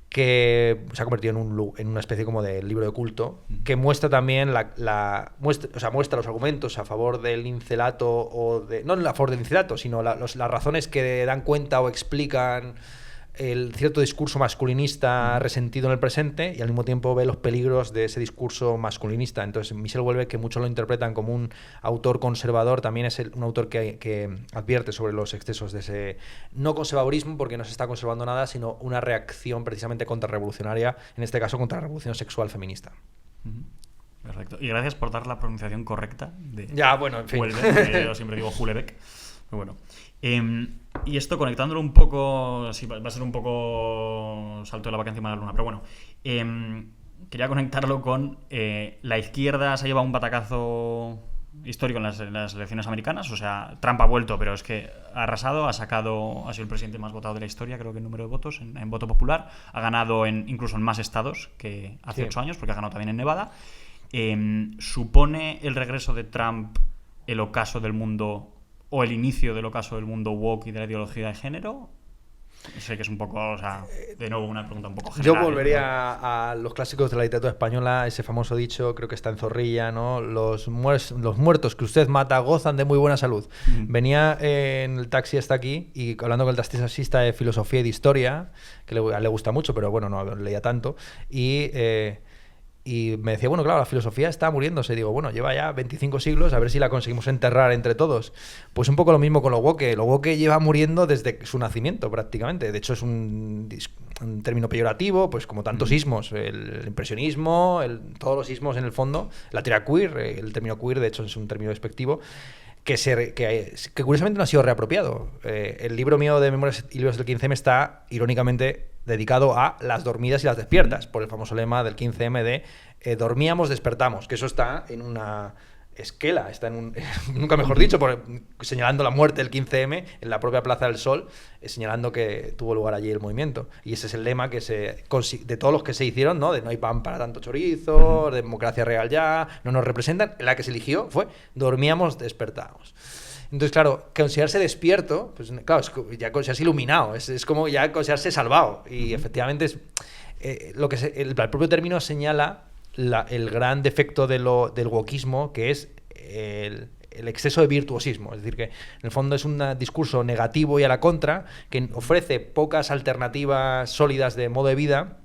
que se ha convertido en una especie como de libro de culto, que muestra también muestra los argumentos a favor del incelato, no a favor del incelato, sino las razones que dan cuenta o explican el cierto discurso masculinista resentido en el presente, y al mismo tiempo ve los peligros de ese discurso masculinista. Entonces Michel Houellebecq, que muchos lo interpretan como un autor conservador, también es un autor que advierte sobre los excesos de ese no conservadurismo, porque no se está conservando nada, sino una reacción precisamente contrarrevolucionaria, en este caso contra la revolución sexual feminista. Perfecto. Y gracias por dar la pronunciación correcta de bueno, en fin. Houellebecq, yo siempre digo Houellebecq. Pero bueno. Y esto conectándolo un poco, sí, va a ser un poco salto de la vaca encima de la luna, pero bueno, quería conectarlo con la izquierda se ha llevado un batacazo histórico en las elecciones americanas. O sea, Trump ha vuelto, pero es que ha arrasado, ha sido el presidente más votado de la historia, creo que en número de votos, en voto popular, ha ganado incluso en más estados que hace 8 años, porque ha ganado también en Nevada. ¿Supone el regreso de Trump el ocaso del mundo o el inicio del ocaso del mundo woke y de la ideología de género? Sé que es un poco, o sea, de nuevo una pregunta un poco general. Yo volvería a los clásicos de la literatura española, ese famoso dicho, creo que está en Zorrilla, ¿no? Los muertos que usted mata gozan de muy buena salud. Venía en el taxi hasta aquí y hablando con el taxista de filosofía y de historia, que le gusta mucho, pero bueno, no leía tanto, y me decía, bueno, claro, la filosofía está muriéndose. Digo, bueno, lleva ya 25 siglos, a ver si la conseguimos enterrar entre todos. Pues un poco lo mismo con lo woke. Lo woke lleva muriendo desde su nacimiento, prácticamente. De hecho, es un término peyorativo, pues como tantos ismos. El impresionismo, todos los ismos en el fondo. La teoría queer, el término queer, de hecho, es un término despectivo. Que curiosamente no ha sido reapropiado. El libro mío de Memorias y Libros del 15M está, irónicamente, dedicado a las dormidas y las despiertas, por el famoso lema del 15M de dormíamos, despertamos, que eso está en una esquela, está nunca mejor dicho, señalando la muerte del 15M en la propia Plaza del Sol, señalando que tuvo lugar allí el movimiento. Y ese es el lema de todos los que se hicieron, ¿no? De no hay pan para tanto chorizo, democracia real ya, no nos representan. La que se eligió fue dormíamos, despertamos. Entonces, claro, considerarse despierto, pues claro, es ya considerarse iluminado, es como ya considerarse salvado. Y efectivamente es el propio término señala el gran defecto del wokismo, que es el exceso de virtuosismo. Es decir, que en el fondo es un discurso negativo y a la contra, que ofrece pocas alternativas sólidas de modo de vida,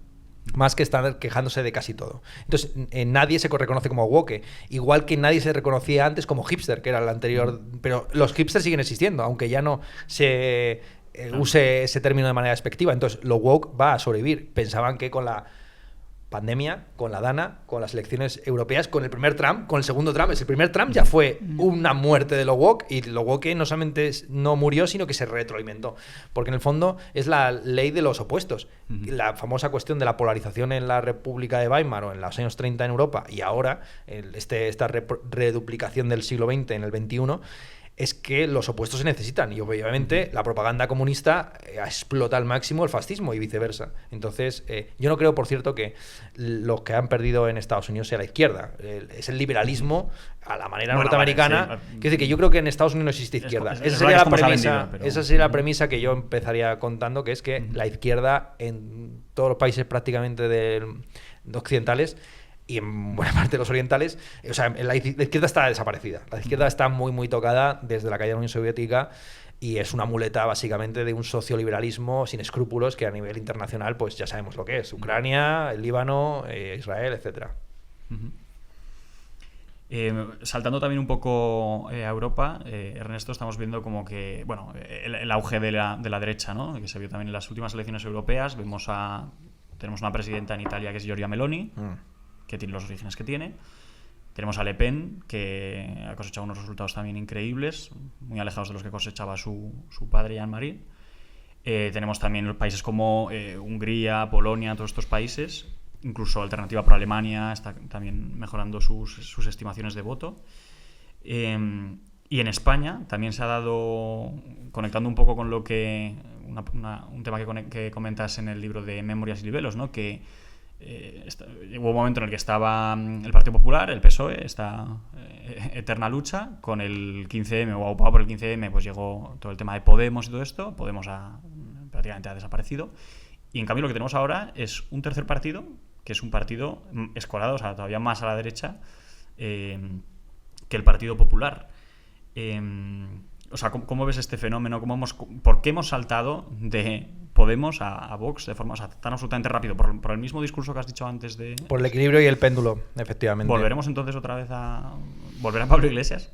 más que estar quejándose de casi todo. Entonces, nadie se reconoce como woke, igual que nadie se reconocía antes como hipster, que era el anterior, pero los hipsters siguen existiendo, aunque ya no se use ese término de manera despectiva. Entonces, lo woke va a sobrevivir. Pensaban que con la pandemia, con la Dana, con las elecciones europeas, con el primer Trump, con el segundo Trump. El primer Trump ya fue una muerte de lo woke, y lo woke no solamente no murió, sino que se retroalimentó. Porque en el fondo es la ley de los opuestos. La famosa cuestión de la polarización en la República de Weimar o en los años 30 en Europa, y ahora esta reduplicación del siglo XX en el XXI, es que los opuestos se necesitan, y obviamente la propaganda comunista explota al máximo el fascismo y viceversa. Entonces, yo no creo, por cierto, que los que han perdido en Estados Unidos sea la izquierda. Es el liberalismo a la manera norteamericana. Vale, sí. Quiero decir que yo creo que en Estados Unidos no existe izquierda. Esa sería la premisa, esa sería la premisa que yo empezaría contando, que es que la izquierda en todos los países prácticamente occidentales y en buena parte de los orientales, o sea, la izquierda está desaparecida. La izquierda está muy, muy tocada desde la caída de la Unión Soviética, y es una muleta básicamente de un socioliberalismo sin escrúpulos que a nivel internacional pues ya sabemos lo que es. Ucrania, el Líbano, Israel, etcétera. Saltando también un poco a Europa, Ernesto, estamos viendo como que, bueno, el auge de la derecha, ¿no? Que se vio también en las últimas elecciones europeas. Tenemos una presidenta en Italia que es Giorgia Meloni, que tiene los orígenes que tiene. Tenemos a Le Pen, que ha cosechado unos resultados también increíbles, muy alejados de los que cosechaba su padre Jean-Marie. Tenemos también los países como Hungría, Polonia, todos estos países. Incluso Alternativa por Alemania está también mejorando sus estimaciones de voto. Y en España también se ha dado, conectando un poco con lo que un tema que comentas en el libro de Memorias y Libelos, ¿no? Que hubo un momento en el que estaba el Partido Popular, el PSOE, esta eterna lucha con el 15M o aupado por el 15M, pues llegó todo el tema de Podemos y todo esto. Podemos prácticamente ha desaparecido, y en cambio lo que tenemos ahora es un tercer partido, que es un partido escolado, o sea, todavía más a la derecha que el Partido Popular. O sea, ¿cómo ves este fenómeno? ¿Por qué hemos saltado de Podemos a Vox de forma, o sea, tan absolutamente rápido? ¿Por el mismo discurso que has dicho antes de...? Por el equilibrio y el péndulo, efectivamente. ¿Volveremos entonces otra vez a Pablo Iglesias?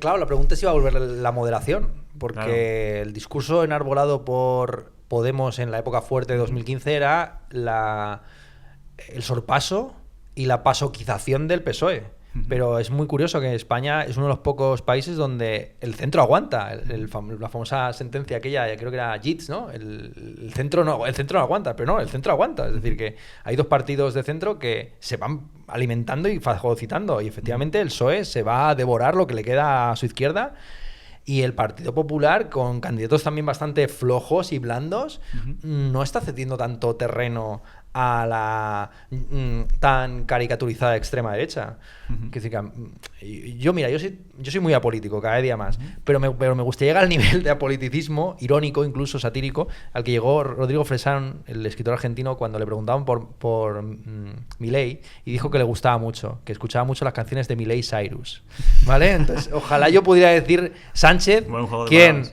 Claro, la pregunta es si va a volver la moderación, porque el discurso enarbolado por Podemos en la época fuerte de 2015 era el sorpaso y la pasoquización del PSOE. Pero es muy curioso que España es uno de los pocos países donde el centro aguanta. La famosa sentencia aquella, creo que era Yeats, ¿no? El centro no aguanta, pero no, el centro aguanta. Es decir, que hay dos partidos de centro que se van alimentando y fagocitando. Y efectivamente el PSOE se va a devorar lo que le queda a su izquierda. Y el Partido Popular, con candidatos también bastante flojos y blandos, no está cediendo tanto terreno a la tan caricaturizada extrema derecha. Que decir, yo soy muy apolítico cada día más, pero me gustaría llegar al nivel de apoliticismo irónico, incluso satírico, al que llegó Rodrigo Fresán, el escritor argentino, cuando le preguntaban por Milei, y dijo que le gustaba mucho, que escuchaba mucho las canciones de Miley Cyrus, ¿vale? Entonces, ojalá yo pudiera decir Sánchez, ¿quién?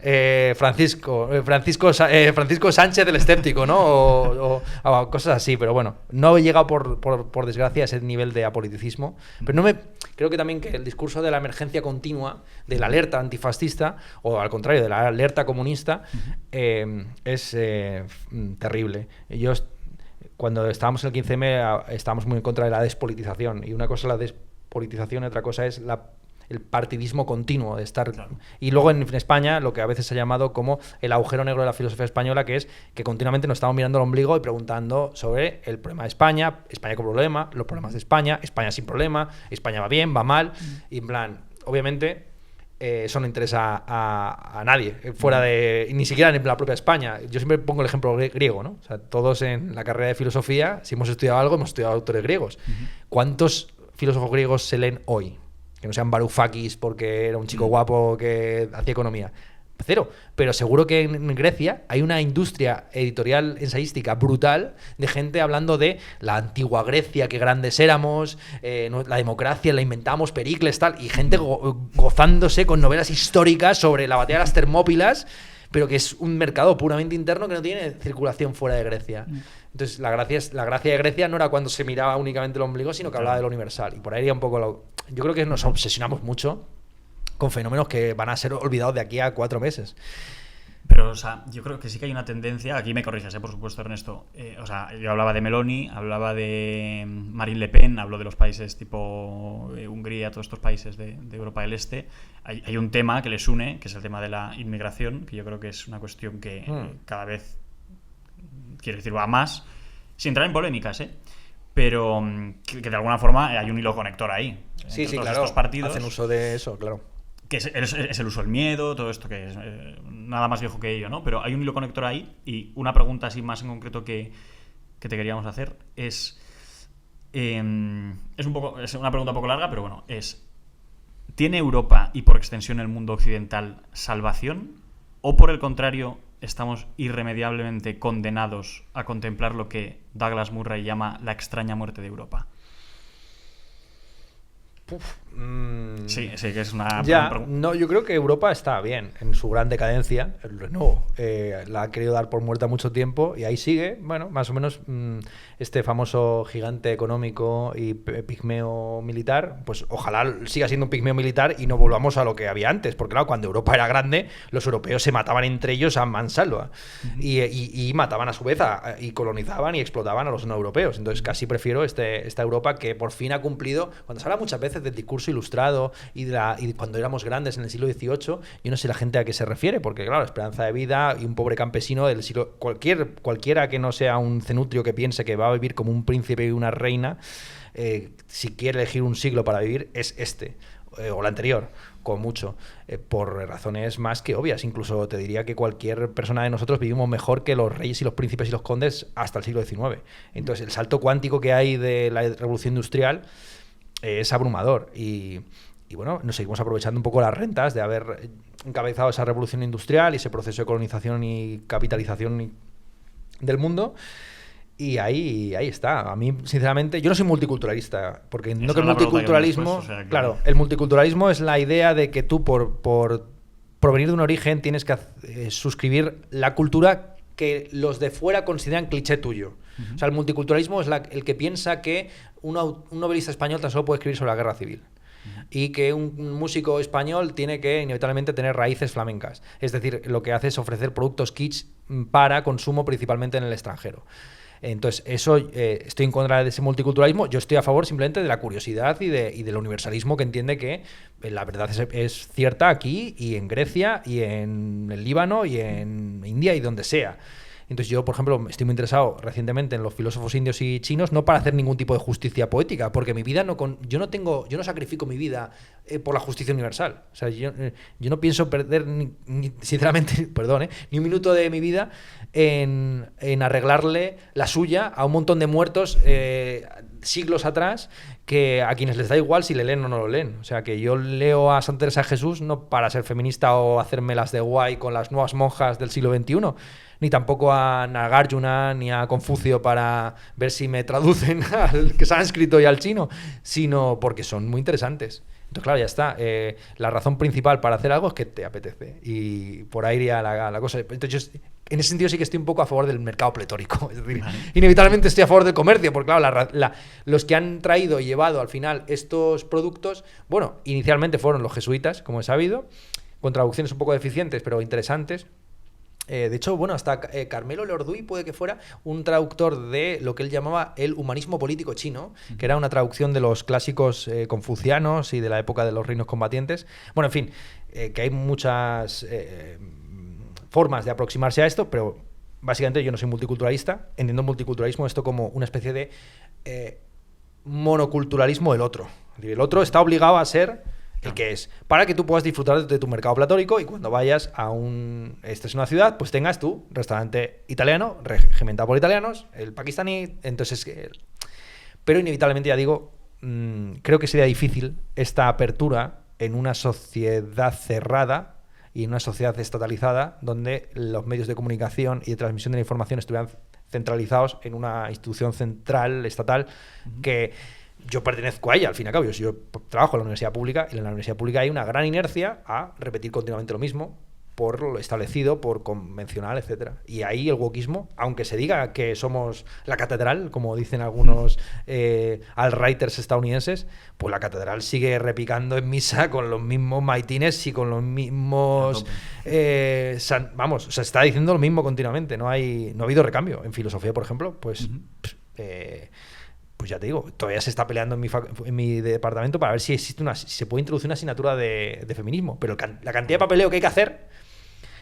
Francisco Sánchez el escéptico, ¿no? O cosas así. Pero bueno, no he llegado por desgracia a ese nivel de apoliticismo. Pero creo que también que el discurso de la emergencia continua, de la alerta antifascista, o al contrario, de la alerta comunista, es terrible. Cuando estábamos en el 15M estábamos muy en contra de la despolitización. Y una cosa es la despolitización y otra cosa es el partidismo continuo de estar. Claro. Y luego en España lo que a veces se ha llamado como el agujero negro de la filosofía española, que es que continuamente nos estamos mirando al ombligo y preguntando sobre el problema de España con problema, los problemas de España sin problema, España va bien, va mal, y en plan, obviamente eso no interesa a nadie, fuera de, ni siquiera en la propia España. Yo siempre pongo el ejemplo griego, ¿no? O sea, todos en la carrera de filosofía, si hemos estudiado algo, hemos estudiado autores griegos. ¿Cuántos filósofos griegos se leen hoy? Que no sean Varoufakis porque era un chico guapo que hacía economía. Cero. Pero seguro que en Grecia hay una industria editorial ensayística brutal de gente hablando de la antigua Grecia, qué grandes éramos, la democracia la inventamos, Pericles, tal, y gente gozándose con novelas históricas sobre la batalla de las Termópilas, pero que es un mercado puramente interno que no tiene circulación fuera de Grecia. Entonces, la gracia de Grecia no era cuando se miraba únicamente el ombligo, sino que hablaba de lo universal. Y por ahí iría un poco yo creo que nos obsesionamos mucho con fenómenos que van a ser olvidados de aquí a 4 meses. Pero, o sea, yo creo que sí que hay una tendencia, aquí me corriges, por supuesto, Ernesto. O sea, yo hablaba de Meloni, hablaba de Marine Le Pen, hablo de los países tipo Hungría, todos estos países de Europa del Este. Hay un tema que les une, que es el tema de la inmigración, que yo creo que es una cuestión que cada vez, quiero decir, va más, sin entrar en polémicas, pero que de alguna forma hay un hilo conector ahí. Sí, claro, estos partidos hacen uso de eso, claro. Que es el uso del miedo, todo esto que es nada más viejo que ello, ¿no? Pero hay un hilo conector ahí, y una pregunta así más en concreto que te queríamos hacer es una pregunta un poco larga, pero bueno, ¿tiene Europa y por extensión el mundo occidental salvación? ¿O por el contrario estamos irremediablemente condenados a contemplar lo que Douglas Murray llama la extraña muerte de Europa? Sí, que es una... Ya, no, yo creo que Europa está bien en su gran decadencia. El Renault la ha querido dar por muerta mucho tiempo y ahí sigue, bueno, más o menos este famoso gigante económico y pigmeo militar, pues ojalá siga siendo un pigmeo militar y no volvamos a lo que había antes, porque claro, cuando Europa era grande, los europeos se mataban entre ellos a mansalva y mataban a su vez y colonizaban y explotaban a los no europeos. Entonces casi prefiero esta Europa que por fin ha cumplido, cuando se habla muchas veces del discurso ilustrado y cuando éramos grandes en el siglo XVIII, yo no sé la gente a qué se refiere, porque claro, esperanza de vida y un pobre campesino del siglo... Cualquiera que no sea un cenutrio que piense que va a vivir como un príncipe y una reina, si quiere elegir un siglo para vivir, es o la anterior, con mucho, por razones más que obvias. Incluso te diría que cualquier persona de nosotros vivimos mejor que los reyes y los príncipes y los condes hasta el siglo XIX. Entonces el salto cuántico que hay de la revolución industrial es abrumador y bueno, nos seguimos aprovechando un poco las rentas de haber encabezado esa revolución industrial y ese proceso de colonización y capitalización del mundo. Y ahí está. A mí, sinceramente, yo no soy multiculturalista, porque entiendo que el multiculturalismo... Claro, el multiculturalismo es la idea de que tú, por provenir de un origen, tienes que suscribir la cultura que los de fuera consideran cliché tuyo. O sea, el multiculturalismo es el que piensa que un novelista español tan solo puede escribir sobre la guerra civil. Y que un músico español tiene que inevitablemente tener raíces flamencas. Es decir, lo que hace es ofrecer productos kitsch para consumo principalmente en el extranjero. Entonces, eso estoy en contra de ese multiculturalismo. Yo estoy a favor simplemente de la curiosidad y del universalismo que entiende que la verdad es cierta aquí y en Grecia y en el Líbano y en India y donde sea. Entonces yo, por ejemplo, estoy muy interesado recientemente en los filósofos indios y chinos, no para hacer ningún tipo de justicia poética, porque mi vida yo no sacrifico mi vida por la justicia universal. O sea, yo no pienso perder sinceramente, perdón, ni un minuto de mi vida en arreglarle la suya a un montón de muertos siglos atrás, que a quienes les da igual si le leen o no lo leen. O sea, que yo leo a Santa Teresa de Jesús no para ser feminista o hacerme las de guay con las nuevas monjas del siglo XXI, ni tampoco a Nagarjuna ni a Confucio para ver si me traducen al sánscrito y al chino, sino porque son muy interesantes. Entonces, claro, ya está. La razón principal para hacer algo es que te apetece. Y por ahí iría la cosa. Entonces, yo, en ese sentido sí que estoy un poco a favor del mercado pletórico. Es decir, inevitablemente estoy a favor del comercio, porque claro, los que han traído y llevado al final estos productos, bueno, inicialmente fueron los jesuitas, como he sabido, con traducciones un poco deficientes, pero interesantes. De hecho, bueno, hasta Carmelo Leorduy puede que fuera un traductor de lo que él llamaba el humanismo político chino, que era una traducción de los clásicos confucianos y de la época de los reinos combatientes. Bueno, en fin, que hay muchas formas de aproximarse a esto, pero básicamente yo no soy multiculturalista. Entiendo multiculturalismo esto como una especie de monoculturalismo del otro. Es decir, el otro está obligado a ser el que es, para que tú puedas disfrutar de tu mercado platónico y cuando vayas esta es una ciudad, pues tengas tu restaurante italiano, regimentado por italianos, el pakistaní, entonces... Pero inevitablemente, ya digo, creo que sería difícil esta apertura en una sociedad cerrada y en una sociedad estatalizada donde los medios de comunicación y de transmisión de la información estuvieran centralizados en una institución central, estatal, que... Yo pertenezco a ella, al fin y al cabo. Yo trabajo en la universidad pública y en la universidad pública hay una gran inercia a repetir continuamente lo mismo por lo establecido, por convencional, etcétera. Y ahí el wokismo, aunque se diga que somos la catedral, como dicen algunos alt-righters estadounidenses, pues la catedral sigue repicando en misa con los mismos maitines y con los mismos... vamos, se está diciendo lo mismo continuamente. No ha habido recambio. En filosofía, por ejemplo, pues... pues ya te digo, todavía se está peleando en mi departamento para ver si existe si se puede introducir una asignatura de feminismo. Pero la cantidad de papeleo que hay que hacer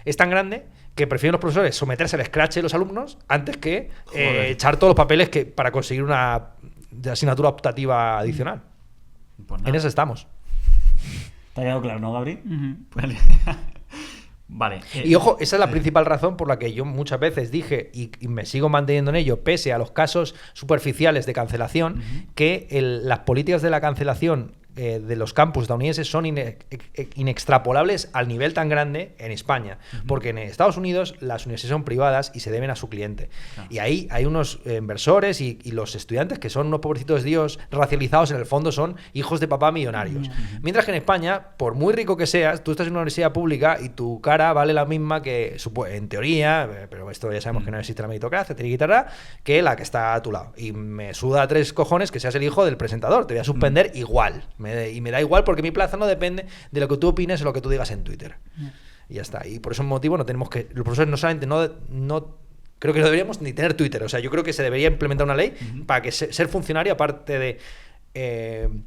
es tan grande que prefieren los profesores someterse al scratch de los alumnos antes que echar todos los papeles para conseguir una asignatura optativa adicional. Pues en eso estamos. ¿Te ha quedado claro, no, Gabri? Vale. Vale. Y ojo, esa es la principal razón por la que yo muchas veces dije, y me sigo manteniendo en ello, pese a los casos superficiales de cancelación, que las políticas de la cancelación de los campus estadounidenses son inextrapolables al nivel tan grande en España. Porque en Estados Unidos las universidades son privadas y se deben a su cliente. Y ahí hay unos inversores y los estudiantes que son unos pobrecitos Dios racializados, en el fondo son hijos de papá millonarios. Mientras que en España, por muy rico que seas, tú estás en una universidad pública y tu cara vale la misma que, en teoría, pero esto ya sabemos que no existe la meritocracia, que la que está a tu lado. Y me suda 3 cojones que seas el hijo del presentador. Te voy a suspender igual. Y me da igual porque mi plaza no depende de lo que tú opines o lo que tú digas en Twitter. Y ya está. Y por ese motivo no tenemos que... Los profesores no solamente no creo que no deberíamos ni tener Twitter. O sea, yo creo que se debería implementar una ley para que ser funcionario, aparte de...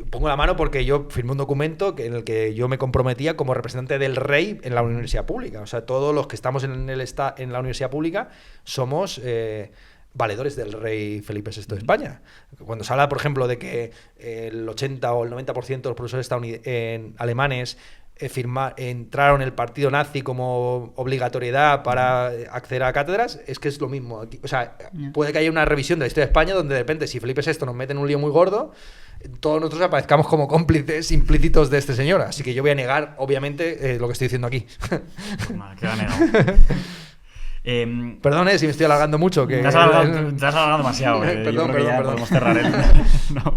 pongo la mano porque yo firmé un documento en el que yo me comprometía como representante del rey en la universidad pública. O sea, todos los que estamos en la universidad pública somos... valedores del rey Felipe VI de España. Cuando se habla, por ejemplo, de que el 80 o el 90% de los profesores alemanes entraron en el partido nazi como obligatoriedad para acceder a cátedras, es que es lo mismo aquí. O sea, puede que haya una revisión de la historia de España donde de repente, si Felipe VI nos mete en un lío muy gordo, todos nosotros aparezcamos como cómplices implícitos de este señor. Así que yo voy a negar, obviamente, lo que estoy diciendo aquí. ¿Qué ha negado? Perdón, si me estoy alargando mucho. Que... Te has alargado demasiado. Perdón. Podemos cerrar el... No.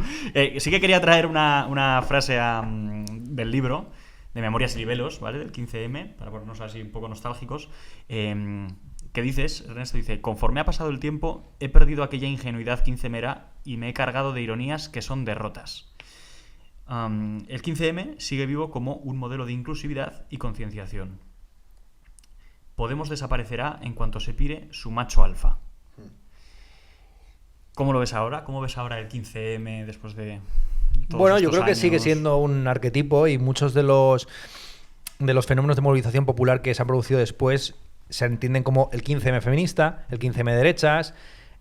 Sí que quería traer una frase del libro de Memorias y Libelos, ¿vale? Del 15M, para ponernos así un poco nostálgicos. Que dices, Ernesto dice: conforme ha pasado el tiempo, he perdido aquella ingenuidad 15mera y me he cargado de ironías que son derrotas. El 15M sigue vivo como un modelo de inclusividad y concienciación. Podemos desaparecerá en cuanto se pire su macho alfa. ¿Cómo lo ves ahora? ¿Cómo ves ahora el 15M después de todos Bueno, yo estos creo que años? sigue siendo un arquetipo y muchos de los fenómenos de movilización popular que se han producido después se entienden como el 15M feminista, el 15M de derechas,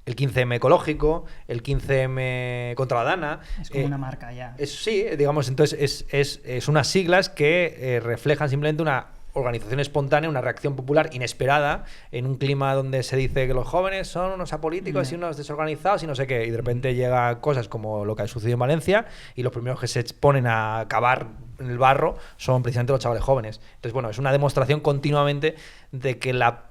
el 15M ecológico, el 15M contra la Dana. Es como una marca ya. Sí, digamos, entonces es unas siglas que reflejan simplemente una organización espontánea, una reacción popular inesperada en un clima donde se dice que los jóvenes son unos apolíticos y unos desorganizados y no sé qué, y de repente llega cosas como lo que ha sucedido en Valencia y los primeros que se ponen a cavar en el barro son precisamente los chavales jóvenes. Entonces, bueno, es una demostración continuamente de que la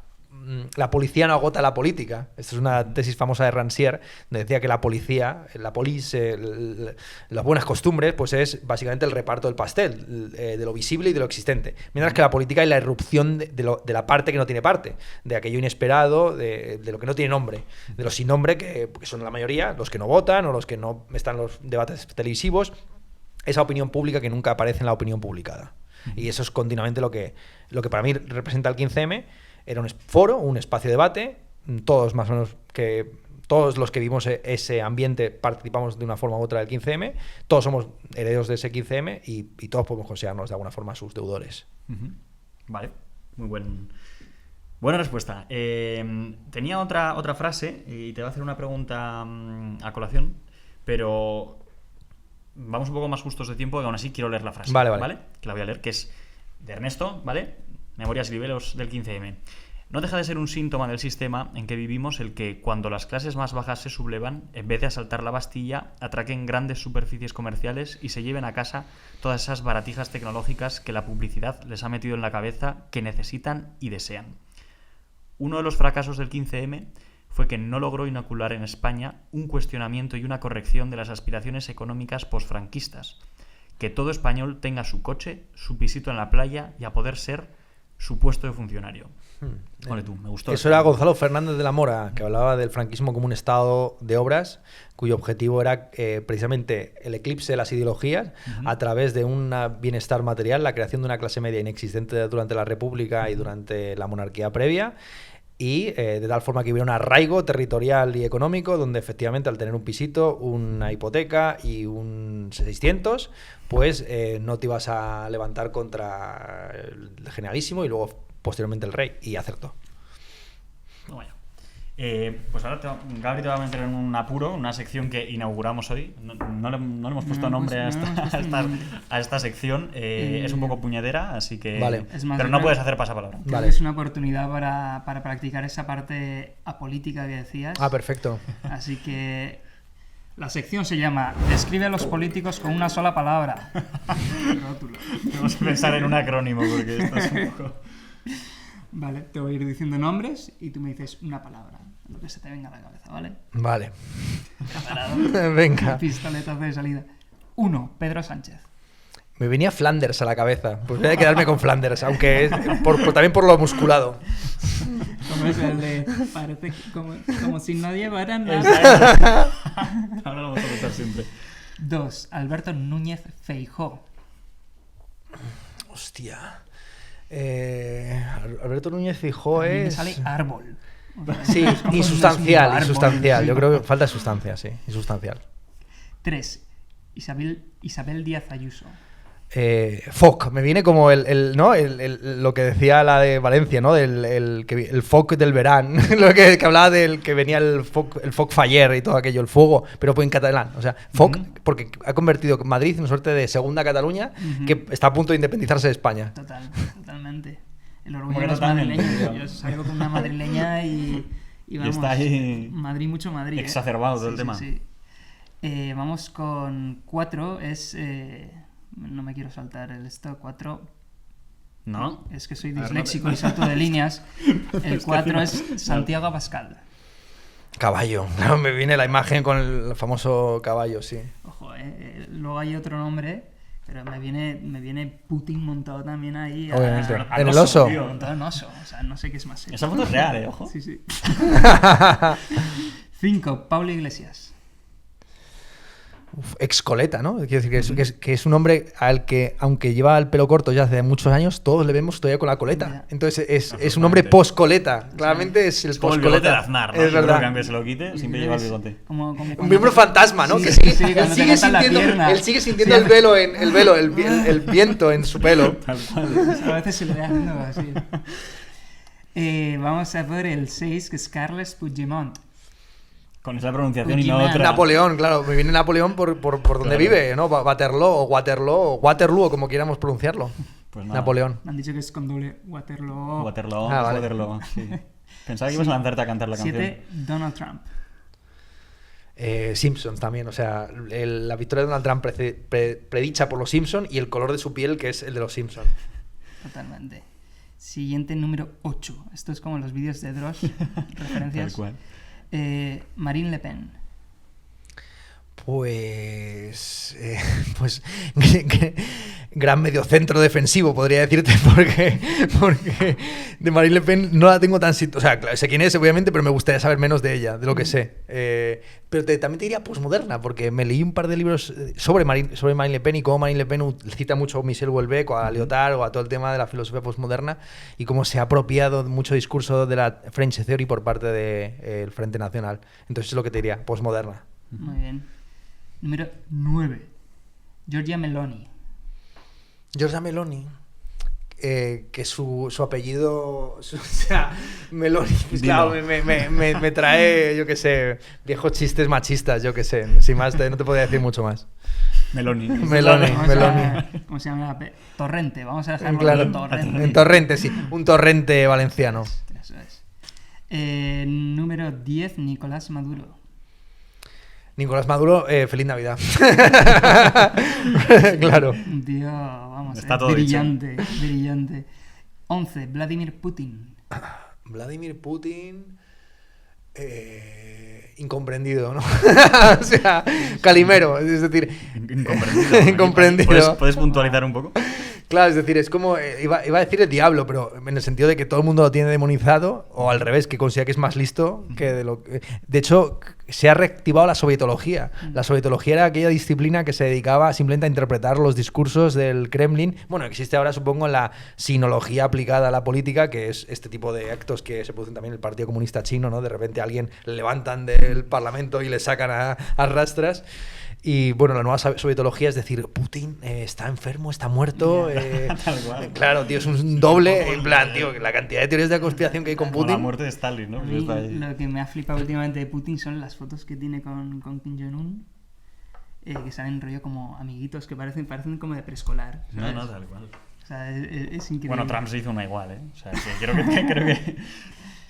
policía no agota la política. Esta es una tesis famosa de Rancière, donde decía que la policía, las buenas costumbres, pues es básicamente el reparto del pastel, de lo visible y de lo existente. Mientras que la política es la irrupción de la parte que no tiene parte, de aquello inesperado, de lo que no tiene nombre, de los sin nombre, que son la mayoría, los que no votan o los que no están en los debates televisivos, esa opinión pública que nunca aparece en la opinión publicada. Y eso es continuamente lo que para mí representa el 15M. Era un foro, un espacio de debate, todos más o menos todos los que vimos ese ambiente participamos de una forma u otra del 15M, todos somos herederos de ese 15M y todos podemos considerarnos de alguna forma sus deudores. Vale, muy buena respuesta. Tenía otra frase y te voy a hacer una pregunta a colación, pero vamos un poco más justos de tiempo y aún así quiero leer la frase. Vale. Que la voy a leer, que es de Ernesto, ¿vale? Memorias y Libelos del 15M. No deja de ser un síntoma del sistema en que vivimos el que, cuando las clases más bajas se sublevan, en vez de asaltar la Bastilla, atraquen grandes superficies comerciales y se lleven a casa todas esas baratijas tecnológicas que la publicidad les ha metido en la cabeza, que necesitan y desean. Uno de los fracasos del 15M fue que no logró inocular en España un cuestionamiento y una corrección de las aspiraciones económicas posfranquistas. Que todo español tenga su coche, su pisito en la playa y, a poder ser, su puesto de funcionario. Ole tú, me gustó. Eso era Gonzalo Fernández de la Mora, que hablaba del franquismo como un estado de obras cuyo objetivo era precisamente el eclipse de las ideologías a través de un bienestar material, la creación de una clase media inexistente durante la República y durante la monarquía previa, y de tal forma que hubiera un arraigo territorial y económico donde efectivamente, al tener un pisito, una hipoteca y un 600, pues no te ibas a levantar contra el generalísimo y luego posteriormente el rey, y acertó. Bueno. Pues ahora Gabri te va a meter en un apuro, una sección que inauguramos hoy. No le hemos puesto nombre a esta sección. Es un poco puñetera, así que... Vale. Pero no puedes hacer pasapalabra. Vale. Es una oportunidad para practicar esa parte apolítica que decías. Ah, perfecto. Así que La sección se llama Describe a los políticos con una sola palabra. Rótulo. Tenemos que pensar en un acrónimo porque esto es un poco... Vale, te voy a ir diciendo nombres y tú me dices una palabra, lo que se te venga a la cabeza, ¿vale? Vale. ¿Preparado? Venga. Pistoletazo de salida. 1. Pedro Sánchez. Me venía Flanders a la cabeza. Pues voy a quedarme con Flanders, aunque es también por lo musculado. Como es el de... Parece como si no llevara nada. Ahora lo vamos a usar siempre. 2. Alberto Núñez Feijóo. Hostia. Alberto Núñez Feijóo A mí me es... sale árbol. O sea, Sí, es como insustancial, un árbol, insustancial. sí. Yo creo que falta sustancia, sí, insustancial. 3. Isabel Díaz Ayuso. FOC, me viene como ¿no? Lo que decía la de Valencia, ¿no? El FOC del verano, lo que hablaba del que venía el FOC Faller y todo aquello, el fuego, pero en catalán. O sea, FOC, porque ha convertido Madrid en una suerte de segunda Cataluña que está a punto de independizarse de España. Totalmente. El orgullo Bueno, de los totalmente, madrileños. tío. Yo salgo con una madrileña y vamos, está ahí Madrid, mucho Madrid. exacerbado todo el tema. Sí. Vamos con 4. No me quiero saltar el esto. 4. ¿No? Es que soy A ver, disléxico no y salto de líneas. El 4 es Santiago Abascal. Caballo, claro, me viene la imagen con el famoso caballo, sí. Ojo, luego hay otro nombre, pero me viene Putin montado también ahí. Obviamente. al En el oso, oso. tío. Montado en oso. O sea, no sé qué es más serio. Esa foto es real, ojo. Sí. 5. Pablo Iglesias. Excoleta, ¿no? Quiero decir que es un hombre al que, aunque lleva el pelo corto ya hace muchos años, todos le vemos todavía con la coleta. Ya. Entonces es un hombre post-coleta. Claramente es el Como el bigote de post-coleta. Aznar, ¿no? Es Yo creo verdad. que aunque se lo quite, siempre lleva el bigote. Como Un cuando miembro fantasma, ¿no? Sí, que sí, sigue, sí, él cuando te sigue cortan la sintiendo, pierna. él sigue sintiendo Sí. el viento en su pelo. Tal cual. A veces se le da haciendo así. Vamos a ver el 6, que es Carles Puigdemont. Con esa pronunciación y no Puigdemont. otra. Napoleón, claro, me viene Napoleón por donde Claro. vive, ¿no? Waterloo o como quieramos pronunciarlo. Pues nada. Napoleón. Me han dicho que es con doble Waterloo. Waterloo, Ah, vale. Waterloo, sí. Pensaba que ibas a lanzarte a cantar la canción. 7, Donald Trump. Simpsons también, o sea, la victoria de Donald Trump predicha por los Simpsons y el color de su piel que es el de los Simpsons. Totalmente. Siguiente, número 8. Esto es como los vídeos de Dross. Referencias. Tal cual. Marine Le Pen. Pues gran mediocentro defensivo, podría decirte, porque de Marine Le Pen no la tengo tan... O sea, sé quién es, obviamente, pero me gustaría saber menos de ella, de lo que sé. Pero también te diría posmoderna, porque me leí un par de libros sobre Marine Le Pen y cómo Marine Le Pen cita mucho a Michel Houellebecq o a Lyotard o a todo el tema de la filosofía posmoderna y cómo se ha apropiado mucho discurso de la French Theory por parte del Frente Nacional. Entonces es lo que te diría, posmoderna. Muy bien. Número 9. Giorgia Meloni. Giorgia Meloni, que su apellido, o sea, Meloni, pues Dilo. claro, me trae, yo qué sé, viejos chistes machistas, yo qué sé, sin más, no te podría decir mucho más. Meloni. Meloni. ¿Cómo se llama? Torrente. Vamos a dejarlo Claro, en Torrente. en Torrente, sí, un torrente valenciano. Eso es. Número 10, Nicolás Maduro. Nicolás Maduro, feliz Navidad. Claro. Un tío, vamos, Está todo brillante, brillante. 11, Vladimir Putin. Vladimir Putin, incomprendido, ¿no? O sea, Calimero, es decir, Incomprendido. Incomprendido. ¿Puedes puntualizar un poco? claro, es decir, es como, iba a decir el diablo, pero en el sentido de que todo el mundo lo tiene demonizado, o al revés, que considera que es más listo que de lo que... De hecho, se ha reactivado la sovietología. La sovietología era aquella disciplina que se dedicaba simplemente a interpretar los discursos del Kremlin. Bueno, existe ahora, supongo, la sinología aplicada a la política, que es este tipo de actos que se producen también en el Partido Comunista Chino, ¿no? De repente a alguien le levantan del Parlamento y le sacan a rastras. Y bueno, la nueva sovietología es decir, Putin está enfermo, está muerto. Tal cual. Claro, tío, es un doble. En plan, tío, la cantidad de teorías de conspiración que hay con Como la Putin. muerte de Stalin, ¿no? A Pues mí, está ahí. lo que me ha flipado últimamente de Putin son las fotos que tiene con Kim Jong-un, que salen rollo como amiguitos que parecen como de preescolar. No, ¿sabes? no, tal cual. O sea, es increíble. Bueno, Trump se hizo una igual, ¿eh? O sea, que creo que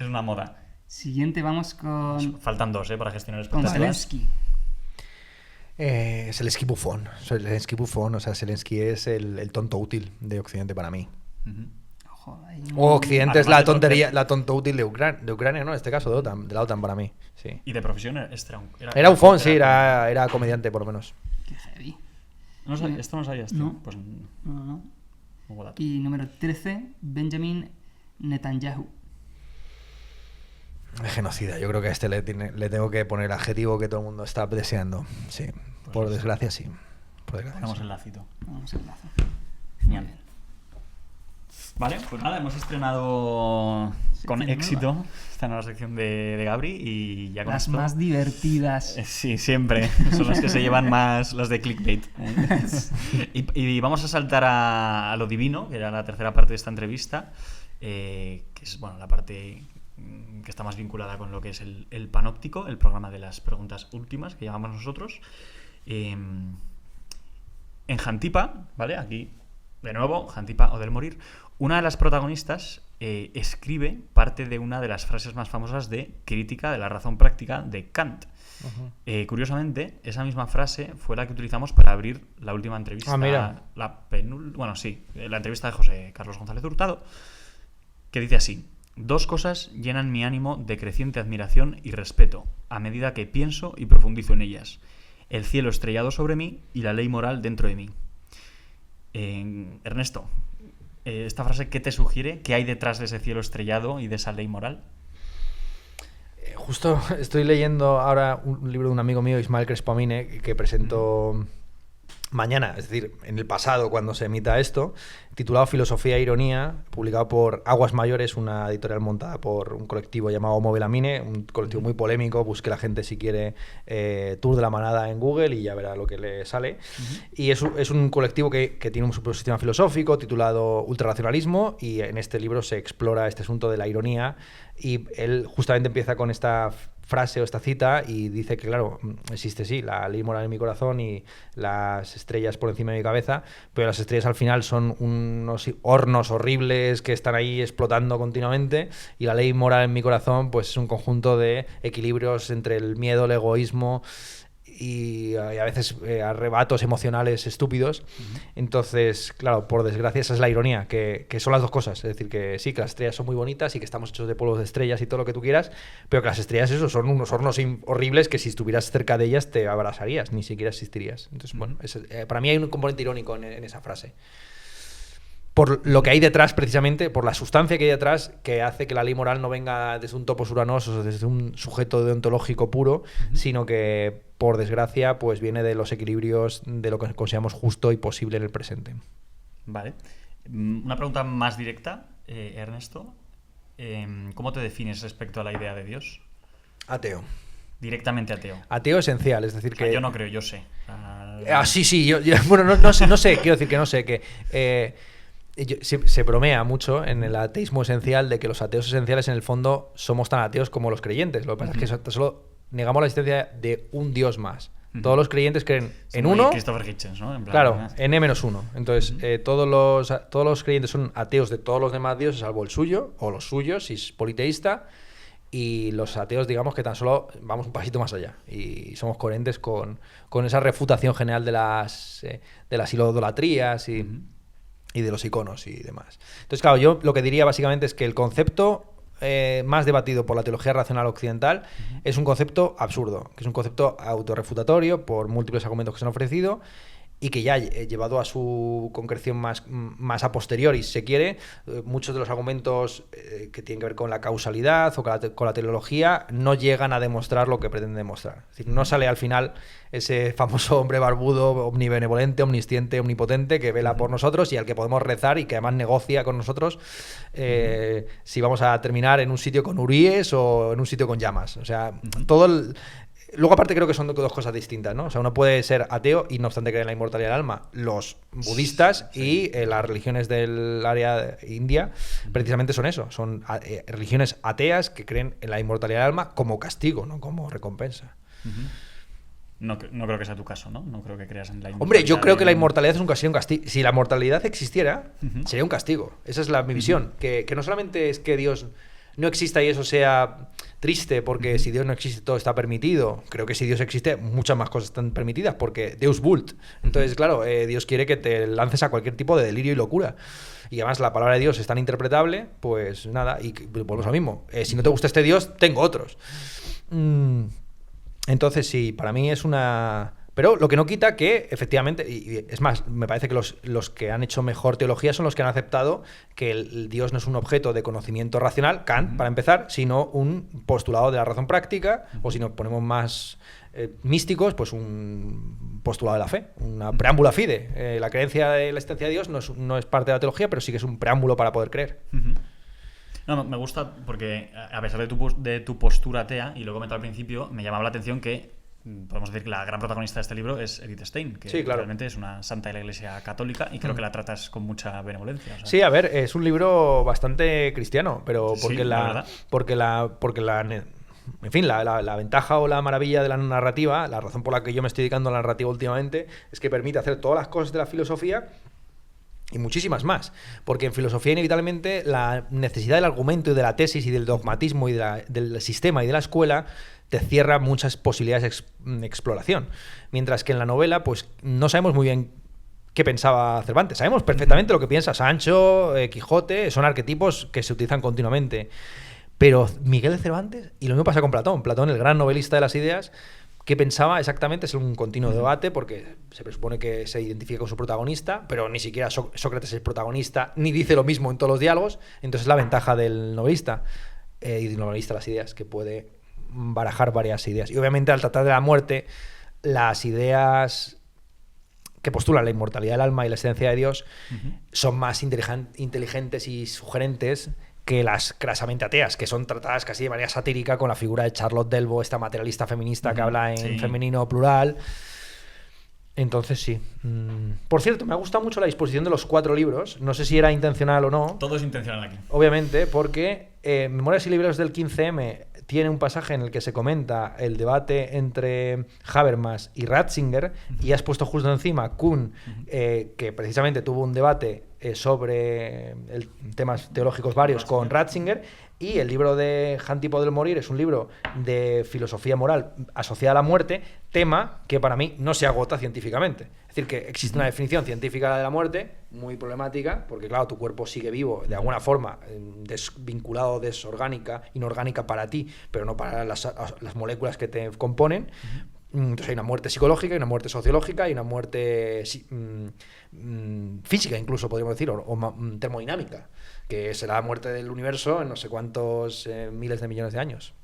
es una moda. Siguiente, vamos con Faltan dos, ¿eh? Para gestionar Zelensky. Zelensky bufón. Zelensky bufón, o sea, Zelensky es el tonto útil de Occidente para mí. Ojo, hay O Occidente es Además la de tontería, la tonto útil de Ucrania, ¿no? En este caso, de la OTAN para mí. Sí. Y de profesión Era bufón, sí, era comediante por lo menos. Qué heavy. Esto no sabías tú. No. Pues No. hubo dato. Y número 13, Benjamin Netanyahu. Genocida, yo creo que a este le tengo que poner el adjetivo que todo el mundo está deseando. Sí, Pues por eso. desgracia sí. Por desgracia, Ponemos sí. el lacito. Vamos al lazo. Genial. Vale, pues nada, hemos estrenado con Sección éxito nueva. esta nueva sección de Gabri y ya con Las esto... más divertidas. Sí, siempre. Son las que se llevan más las de clickbait. Y vamos a saltar a lo divino, que era la tercera parte de esta entrevista, que es bueno la parte que está más vinculada con lo que es el panóptico, el programa de las preguntas últimas que llamamos nosotros. En Jantipa, ¿vale? Aquí, de nuevo, Jantipa o del morir. Una de las protagonistas escribe parte de una de las frases más famosas de Crítica de la razón práctica de Kant. Curiosamente, esa misma frase fue la que utilizamos para abrir la última entrevista. Ah, mira. La entrevista de José Carlos González Hurtado, que dice así: dos cosas llenan mi ánimo de creciente admiración y respeto a medida que pienso y profundizo en ellas: el cielo estrellado sobre mí y la ley moral dentro de mí. Ernesto, esta frase, ¿qué te sugiere? ¿Qué hay detrás de ese cielo estrellado y de esa ley moral? Justo estoy leyendo ahora un libro de un amigo mío, Ismael Crespamine, que presentó mañana, es decir, en el pasado, cuando se emita esto, titulado Filosofía e Ironía, publicado por Aguas Mayores, una editorial montada por un colectivo llamado Homo Belamine, un colectivo muy polémico. Busque la gente si quiere Tour de la Manada en Google y ya verá lo que le sale. Y es un colectivo que tiene un subsistema filosófico titulado Ultrarracionalismo, y en este libro se explora este asunto de la ironía, y él justamente empieza con esta frase o esta cita y dice que, claro, existe sí la ley moral en mi corazón y las estrellas por encima de mi cabeza, pero las estrellas al final son unos hornos horribles que están ahí explotando continuamente, y la ley moral en mi corazón pues es un conjunto de equilibrios entre el miedo, el egoísmo y a veces arrebatos emocionales estúpidos. Entonces, claro, por desgracia esa es la ironía, que son las dos cosas. Es decir, que sí, que las estrellas son muy bonitas y que estamos hechos de polvos de estrellas y todo lo que tú quieras, pero que las estrellas son unos hornos horribles que si estuvieras cerca de ellas te abrazarías, ni siquiera existirías. Entonces, bueno, para mí hay un componente irónico en esa frase. Por lo que hay detrás, precisamente, por la sustancia que hay detrás, que hace que la ley moral no venga desde un topos uranos o desde un sujeto deontológico puro, sino que, por desgracia, pues viene de los equilibrios de lo que consideramos justo y posible en el presente. Vale. Una pregunta más directa, Ernesto. ¿Cómo te defines respecto a la idea de Dios? Ateo. Directamente ateo. Ateo esencial, es decir, O sea, que... yo no creo, yo sé. Sí, yo bueno, no sé, quiero decir que no sé, que... se bromea mucho en el ateísmo esencial de que los ateos esenciales en el fondo somos tan ateos como los creyentes. Lo que pasa es que solo negamos la existencia de un Dios más. Todos los creyentes creen en uno. Christopher Hitchens, ¿no? En plan, Claro, en N-1. Entonces, todos los creyentes son ateos de todos los demás dioses, salvo el suyo, o los suyos, si es politeísta. Y los ateos, digamos que tan solo vamos un pasito más allá y somos coherentes con esa refutación general de las idolatrías y de los iconos y demás. Entonces, claro, yo lo que diría básicamente es que el concepto más debatido por la teología racional occidental es un concepto absurdo, que es un concepto autorrefutatorio por múltiples argumentos que se han ofrecido, y que ya llevado a su concreción más a posteriori, si se quiere, muchos de los argumentos que tienen que ver con la causalidad o con la teleología no llegan a demostrar lo que pretenden demostrar. Es decir, no sale al final ese famoso hombre barbudo, omnibenevolente, omnisciente, omnipotente, que vela por nosotros y al que podemos rezar y que además negocia con nosotros si vamos a terminar en un sitio con uríes o en un sitio con llamas. O sea, Luego, aparte, creo que son dos cosas distintas, ¿no? O sea, uno puede ser ateo y no obstante creer en la inmortalidad del alma. Los budistas y las religiones del área india precisamente son eso. Son religiones ateas que creen en la inmortalidad del alma como castigo, no como recompensa. No creo que sea tu caso, ¿no? No creo que creas en la inmortalidad. Hombre, yo creo que la inmortalidad es un castigo. Si la mortalidad existiera, sería un castigo. Esa es mi visión. Que no solamente es que Dios no exista y eso sea triste, porque si Dios no existe todo está permitido. Creo que si Dios existe muchas más cosas están permitidas, porque Deus vult. Entonces, claro, Dios quiere que te lances a cualquier tipo de delirio y locura. Y además la palabra de Dios es tan interpretable, pues nada, y volvemos a lo mismo. Si no te gusta este Dios, tengo otros. Entonces sí, para mí es una... Pero lo que no quita que, efectivamente, y es más, me parece que los que han hecho mejor teología son los que han aceptado que el Dios no es un objeto de conocimiento racional, Kant, para empezar, sino un postulado de la razón práctica, o si nos ponemos más místicos, pues un postulado de la fe, una preámbula fide. La creencia de la existencia de Dios no es parte de la teología, pero sí que es un preámbulo para poder creer. No, me gusta porque, a pesar de tu postura atea, y lo he comentado al principio, me llamaba la atención que podemos decir que la gran protagonista de este libro es Edith Stein, que sí, claro, realmente es una santa de la Iglesia Católica y creo que la tratas con mucha benevolencia. O sea. Sí, a ver, es un libro bastante cristiano, pero porque en fin, la ventaja o la maravilla de la narrativa, la razón por la que yo me estoy dedicando a la narrativa últimamente, es que permite hacer todas las cosas de la filosofía y muchísimas más, porque en filosofía inevitablemente la necesidad del argumento y de la tesis y del dogmatismo y del sistema y de la escuela te cierra muchas posibilidades de exploración, mientras que en la novela pues no sabemos muy bien qué pensaba Cervantes. Sabemos perfectamente lo que piensa Sancho, Quijote, son arquetipos que se utilizan continuamente, pero Miguel de Cervantes, y lo mismo pasa con Platón, el gran novelista de las ideas, qué pensaba exactamente es un continuo debate, porque se presupone que se identifica con su protagonista, pero ni siquiera Sócrates es protagonista, ni dice lo mismo en todos los diálogos. Entonces es la ventaja del novelista y del novelista de las ideas, que puede barajar varias ideas. Y obviamente al tratar de la muerte, las ideas que postulan la inmortalidad del alma y la existencia de Dios son más inteligentes y sugerentes que las crasamente ateas, que son tratadas casi de manera satírica con la figura de Charlotte Delvaux, esta materialista feminista que habla en femenino plural. Entonces sí. Por cierto, me ha gustado mucho la disposición de los 4 libros. No sé si era intencional o no. Todo es intencional aquí. Obviamente, porque Memorias y Libros del 15M tiene un pasaje en el que se comenta el debate entre Habermas y Ratzinger, y has puesto justo encima Kuhn, que precisamente tuvo un debate sobre temas teológicos varios con Ratzinger, y el libro de Hanti Poder Morir es un libro de filosofía moral asociada a la muerte, tema que para mí no se agota científicamente. Es decir, que existe una definición científica de la muerte muy problemática, porque claro, tu cuerpo sigue vivo de alguna forma, desvinculado, desorgánica, inorgánica para ti, pero no para las moléculas que te componen. Entonces hay una muerte psicológica, hay una muerte sociológica, hay una muerte física incluso, podríamos decir, o termodinámica, que será la muerte del universo en no sé cuántos miles de millones de años.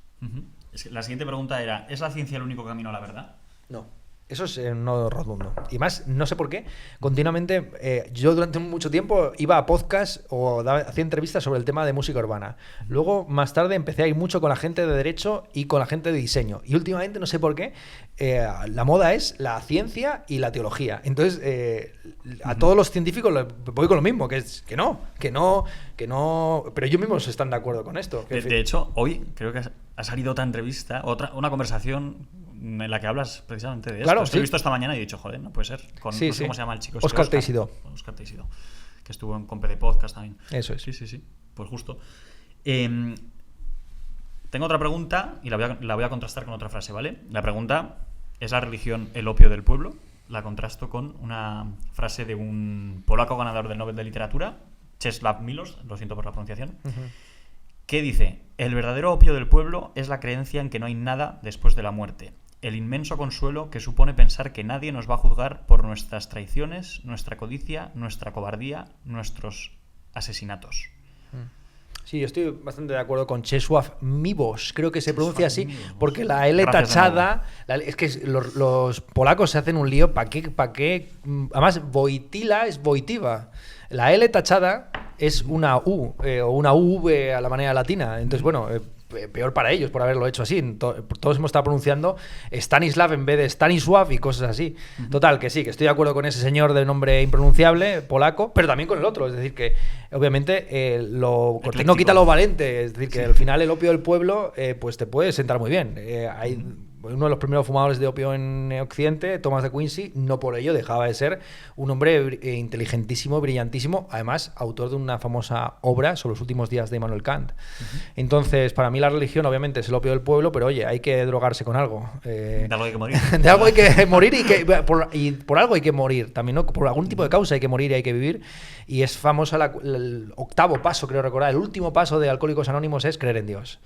Es que la siguiente pregunta era, ¿es la ciencia el único camino a la verdad? No. Eso es no rotundo. Y más, no sé por qué, continuamente, yo durante mucho tiempo iba a podcast o hacía entrevistas sobre el tema de música urbana. Luego, más tarde, empecé a ir mucho con la gente de derecho y con la gente de diseño. Y últimamente, no sé por qué, la moda es la ciencia y la teología. Entonces, a todos los científicos voy con lo mismo, que es que no. Pero ellos mismos están de acuerdo con esto. De hecho, hoy creo que ha salido otra entrevista, una conversación en la que hablas precisamente de esto. Claro, He visto esta mañana y he dicho, joder, no puede ser. No sé cómo se llama el chico. Óscar Teixido. Óscar Teixido, que estuvo con PD Podcast también. Eso es. Sí. Pues justo. Tengo otra pregunta y la voy a contrastar con otra frase, ¿vale? La pregunta, ¿es la religión el opio del pueblo? La contrasto con una frase de un polaco ganador del Nobel de Literatura, Czesław Miłosz, lo siento por la pronunciación, que dice: el verdadero opio del pueblo es la creencia en que no hay nada después de la muerte. El inmenso consuelo que supone pensar que nadie nos va a juzgar por nuestras traiciones, nuestra codicia, nuestra cobardía, nuestros asesinatos. Sí, yo estoy bastante de acuerdo con Czesław Miłosz, creo que se pronuncia así, porque la L tachada, es que los polacos se hacen un lío, ¿para qué? Además, Wojtyła es Wojtyła. La L tachada es una U, o una UV a la manera latina, entonces bueno, peor para ellos por haberlo hecho así. Todos hemos estado pronunciando Stanislav en vez de Stanisław y cosas así. Total, que sí, que estoy de acuerdo con ese señor de nombre impronunciable, polaco, pero también con el otro. Es decir, que obviamente lo no quita lo valente. Es decir, que al final el opio del pueblo pues te puede sentar muy bien. Hay uno de los primeros fumadores de opio en Occidente, Thomas de Quincy, no por ello dejaba de ser un hombre inteligentísimo, brillantísimo, además autor de una famosa obra sobre los últimos días de Immanuel Kant. Entonces, para mí la religión obviamente es el opio del pueblo, pero oye, hay que drogarse con algo. De algo hay que morir. De algo hay que morir y por algo hay que morir también, ¿no? Por algún tipo de causa hay que morir y hay que vivir. Y es famosa el octavo paso, creo recordar, el último paso de Alcohólicos Anónimos es creer en Dios.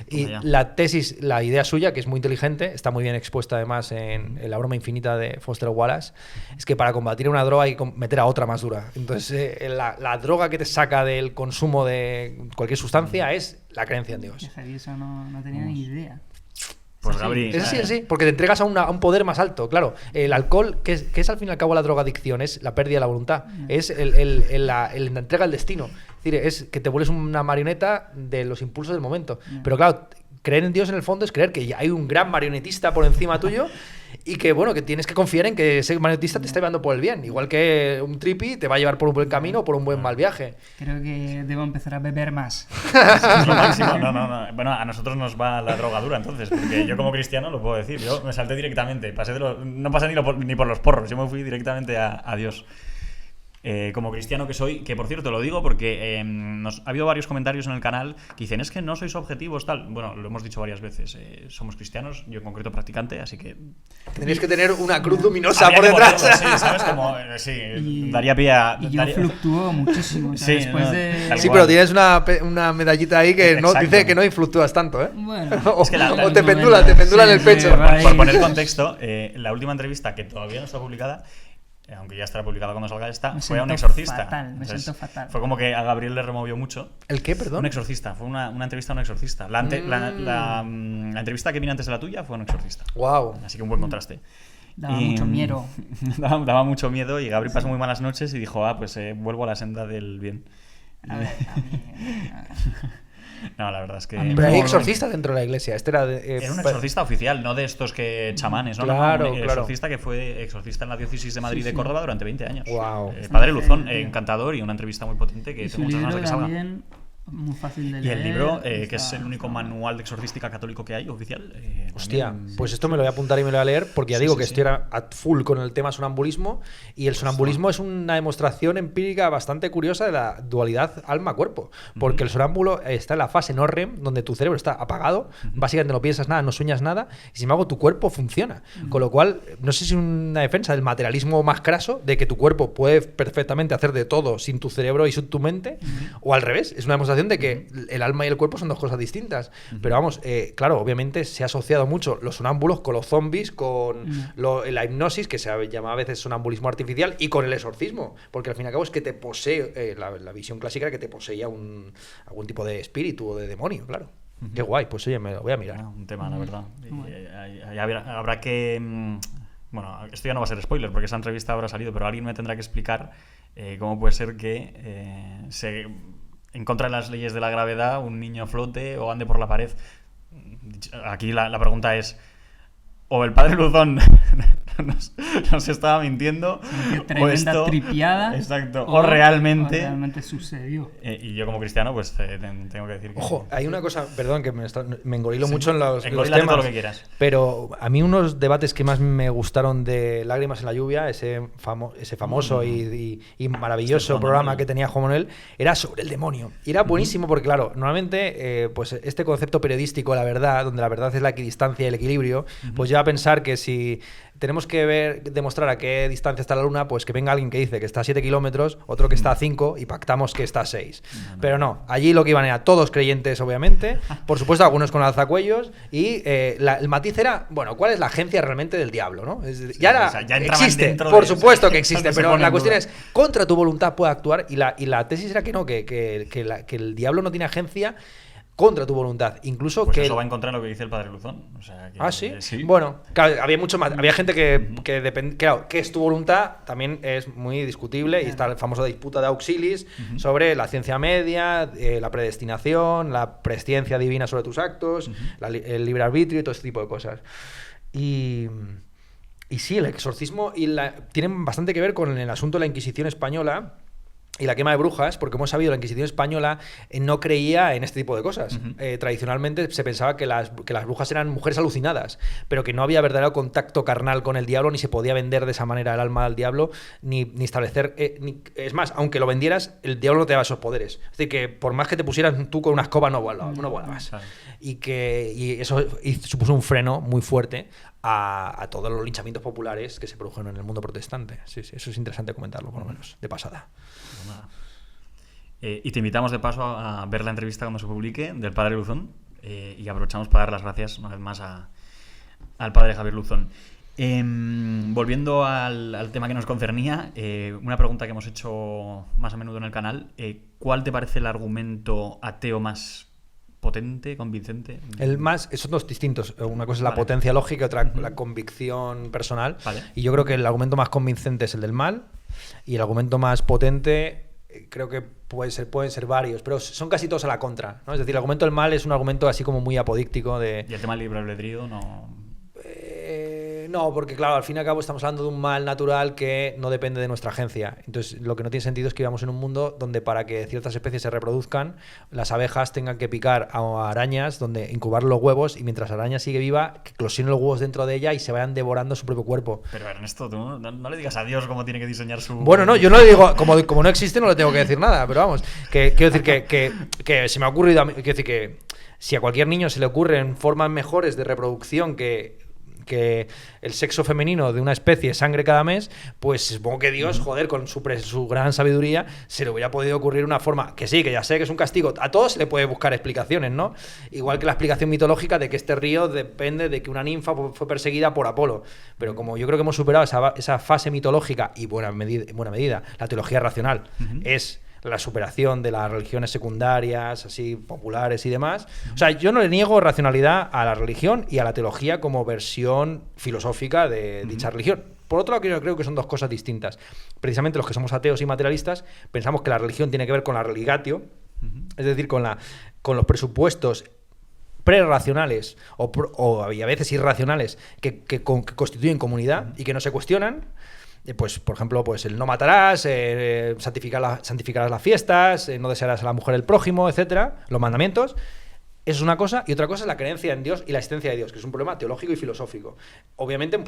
Y la tesis, la idea suya, que es muy inteligente, está muy bien expuesta además en La broma infinita de Foster Wallace, es que para combatir una droga hay que meter a otra más dura. Entonces, la droga que te saca del consumo de cualquier sustancia es la creencia en Dios. Eso no tenía ni idea. Pues Gabri... Sí, porque te entregas a un poder más alto, claro. El alcohol, que es al fin y al cabo la drogadicción, es la pérdida de la voluntad, es la entrega al destino. Es decir, es que te vuelves una marioneta de los impulsos del momento. Pero claro, creer en Dios en el fondo es creer que hay un gran marionetista por encima tuyo y que, bueno, que tienes que confiar en que ese marionetista te está llevando por el bien. Igual que un tripi te va a llevar por un buen camino o por un buen mal viaje. Creo que debo empezar a beber más. Es lo máximo. No. Bueno, a nosotros nos va la drogadura entonces, porque yo como cristiano lo puedo decir. Yo me salté directamente, no pasé ni por los porros, yo me fui directamente a Dios. Como cristiano que soy, que por cierto lo digo porque ha habido varios comentarios en el canal que dicen, es que no sois objetivos, tal. Bueno, lo hemos dicho varias veces, somos cristianos, yo en concreto practicante, así que... Tenéis que tener una cruz luminosa por detrás. Sí, ¿sabes? Como, sí, daría pie a... Y yo fluctúo muchísimo, sí, después de... Sí, pero tienes una medallita ahí que no, dice que no influctúas tanto, ¿eh? Bueno, o te pendula en el pecho. Por poner contexto, la última entrevista que todavía no está publicada, aunque ya estará publicada cuando salga esta, fue a un exorcista. Me siento fatal. Fue como que a Gabriel le removió mucho. ¿El qué, perdón? Un exorcista, fue una entrevista a un exorcista. La entrevista que vino antes de la tuya fue a un exorcista. Wow. Así que un buen contraste. Daba mucho miedo. Daba mucho miedo y Gabriel pasó muy malas noches y dijo, pues vuelvo a la senda del bien. A ver. No, la verdad es que... Pero hay exorcistas dentro de la iglesia. Era un exorcista oficial, no de estos que chamanes, ¿no? Claro, un exorcista que fue exorcista en la diócesis de Madrid de Córdoba durante 20 años. Wow. Padre Luzón, encantador y una entrevista muy potente que tengo muchas ganas de que salga. Muy fácil de y leer, el libro, que es el único manual de exorcística católico que hay, oficial. Hostia, también, pues esto me lo voy a apuntar y me lo voy a leer, porque ya digo que estoy a full con el tema sonambulismo, y el sonambulismo es una demostración empírica bastante curiosa de la dualidad alma-cuerpo, porque el sonámbulo está en la fase no REM, donde tu cerebro está apagado, básicamente no piensas nada, no sueñas nada, y sin embargo tu cuerpo funciona. Con lo cual, no sé si una defensa del materialismo más craso, de que tu cuerpo puede perfectamente hacer de todo sin tu cerebro y sin tu mente, o al revés, es una demostración de que el alma y el cuerpo son dos cosas distintas. Pero vamos, claro, obviamente se ha asociado mucho los sonámbulos con los zombies, con la hipnosis, que se llama a veces sonambulismo artificial, y con el exorcismo, porque al fin y al cabo es que te posee, la visión clásica era que te poseía algún tipo de espíritu o de demonio, claro. Qué guay, pues oye, me lo voy a mirar. Un tema, la verdad. Habrá que... Bueno, esto ya no va a ser spoiler, porque esa entrevista habrá salido, pero alguien me tendrá que explicar cómo puede ser que en contra de las leyes de la gravedad un niño flote o ande por la pared. Aquí la pregunta es, o el padre Luzón nos estaba mintiendo, o esto, tripiada, exacto, o realmente sucedió. Y yo como cristiano pues tengo que decir que... Ojo, hay una cosa, perdón, que me engorilo mucho en los temas, todo lo que quieras. Pero a mí unos debates que más me gustaron de Lágrimas en la lluvia, ese famoso y maravilloso programa que tenía Juan Manuel, era sobre el demonio. Y era buenísimo porque, claro, normalmente pues este concepto periodístico de la verdad, donde la verdad es la equidistancia y el equilibrio, pues lleva a pensar que si tenemos que demostrar a qué distancia está la Luna, pues que venga alguien que dice que está a 7 kilómetros, otro que está a 5 y pactamos que está a 6. Pero no, allí lo que iban era todos creyentes, obviamente, por supuesto algunos con alzacuellos, y el matiz era, bueno, ¿cuál es la agencia realmente del diablo? ¿No? Ya existe, por supuesto que existe, pero la cuestión es, contra tu voluntad puede actuar, y la tesis era que no, que el diablo no tiene agencia contra tu voluntad, incluso pues que eso va en contra de lo que dice el padre Luzón. O sea, que, ¿sí? Bueno, claro, había mucho más. Había gente que depende. Claro, ¿qué es tu voluntad? También es muy discutible, y está la famosa disputa de Auxilis sobre la ciencia media, la predestinación, la presciencia divina sobre tus actos, el libre arbitrio y todo este tipo de cosas. Y sí, el exorcismo tienen bastante que ver con el asunto de la Inquisición española, y la quema de brujas, porque hemos sabido la Inquisición española no creía en este tipo de cosas. Tradicionalmente se pensaba que las brujas eran mujeres alucinadas, pero que no había verdadero contacto carnal con el diablo, ni se podía vender de esa manera el alma al diablo, ni establecer... es más, aunque lo vendieras, el diablo no te daba esos poderes. Es decir, que por más que te pusieras tú con una escoba, no volabas. Claro. Y eso supuso un freno muy fuerte a todos los linchamientos populares que se produjeron en el mundo protestante. Sí, eso es interesante comentarlo, por lo menos, de pasada. Pues nada. Y te invitamos de paso a ver la entrevista cuando se publique del padre Luzón, y aprovechamos para dar las gracias una vez más al padre Javier Luzón. Volviendo al tema que nos concernía, una pregunta que hemos hecho más a menudo en el canal: ¿cuál te parece el argumento ateo más potente, convincente? Son dos distintos. Una cosa es la potencia lógica y otra la convicción personal. Vale. Y yo creo que el argumento más convincente es el del mal, y el argumento más potente creo que pueden ser varios, pero son casi todos a la contra, ¿no? Es decir, el argumento del mal es un argumento así como muy apodíctico de... ¿Y el tema del libre albedrío no...? No, porque claro, al fin y al cabo estamos hablando de un mal natural que no depende de nuestra agencia. Entonces, lo que no tiene sentido es que vivamos en un mundo donde para que ciertas especies se reproduzcan, las abejas tengan que picar a arañas, donde incubar los huevos, y mientras la araña sigue viva, que eclosionen los huevos dentro de ella y se vayan devorando su propio cuerpo. Pero Ernesto, tú no le digas a Dios cómo tiene que diseñar su... Bueno, no, yo no le digo, como no existe, no le tengo que decir nada, pero vamos, quiero decir que se me ha ocurrido a mí, quiero decir que si a cualquier niño se le ocurren formas mejores de reproducción que el sexo femenino de una especie sangre cada mes, pues supongo que Dios, joder, con su gran sabiduría, se le hubiera podido ocurrir una forma, que sí, que ya sé que es un castigo, a todos se le puede buscar explicaciones, ¿no? Igual que la explicación mitológica de que este río depende de que una ninfa fue perseguida por Apolo, pero como yo creo que hemos superado esa fase mitológica, y en buena medida la teología racional es la superación de las religiones secundarias, así populares y demás. O sea, yo no le niego racionalidad a la religión y a la teología como versión filosófica de dicha religión. Por otro lado, yo creo que son dos cosas distintas. Precisamente los que somos ateos y materialistas pensamos que la religión tiene que ver con la religatio, es decir, con los presupuestos prerracionales o a veces irracionales que constituyen comunidad y que no se cuestionan. Pues, por ejemplo, pues el no matarás, santificarás las fiestas, no desearás a la mujer del prójimo, etcétera, los mandamientos. Eso es una cosa, y otra cosa es la creencia en Dios y la existencia de Dios, que es un problema teológico y filosófico. Obviamente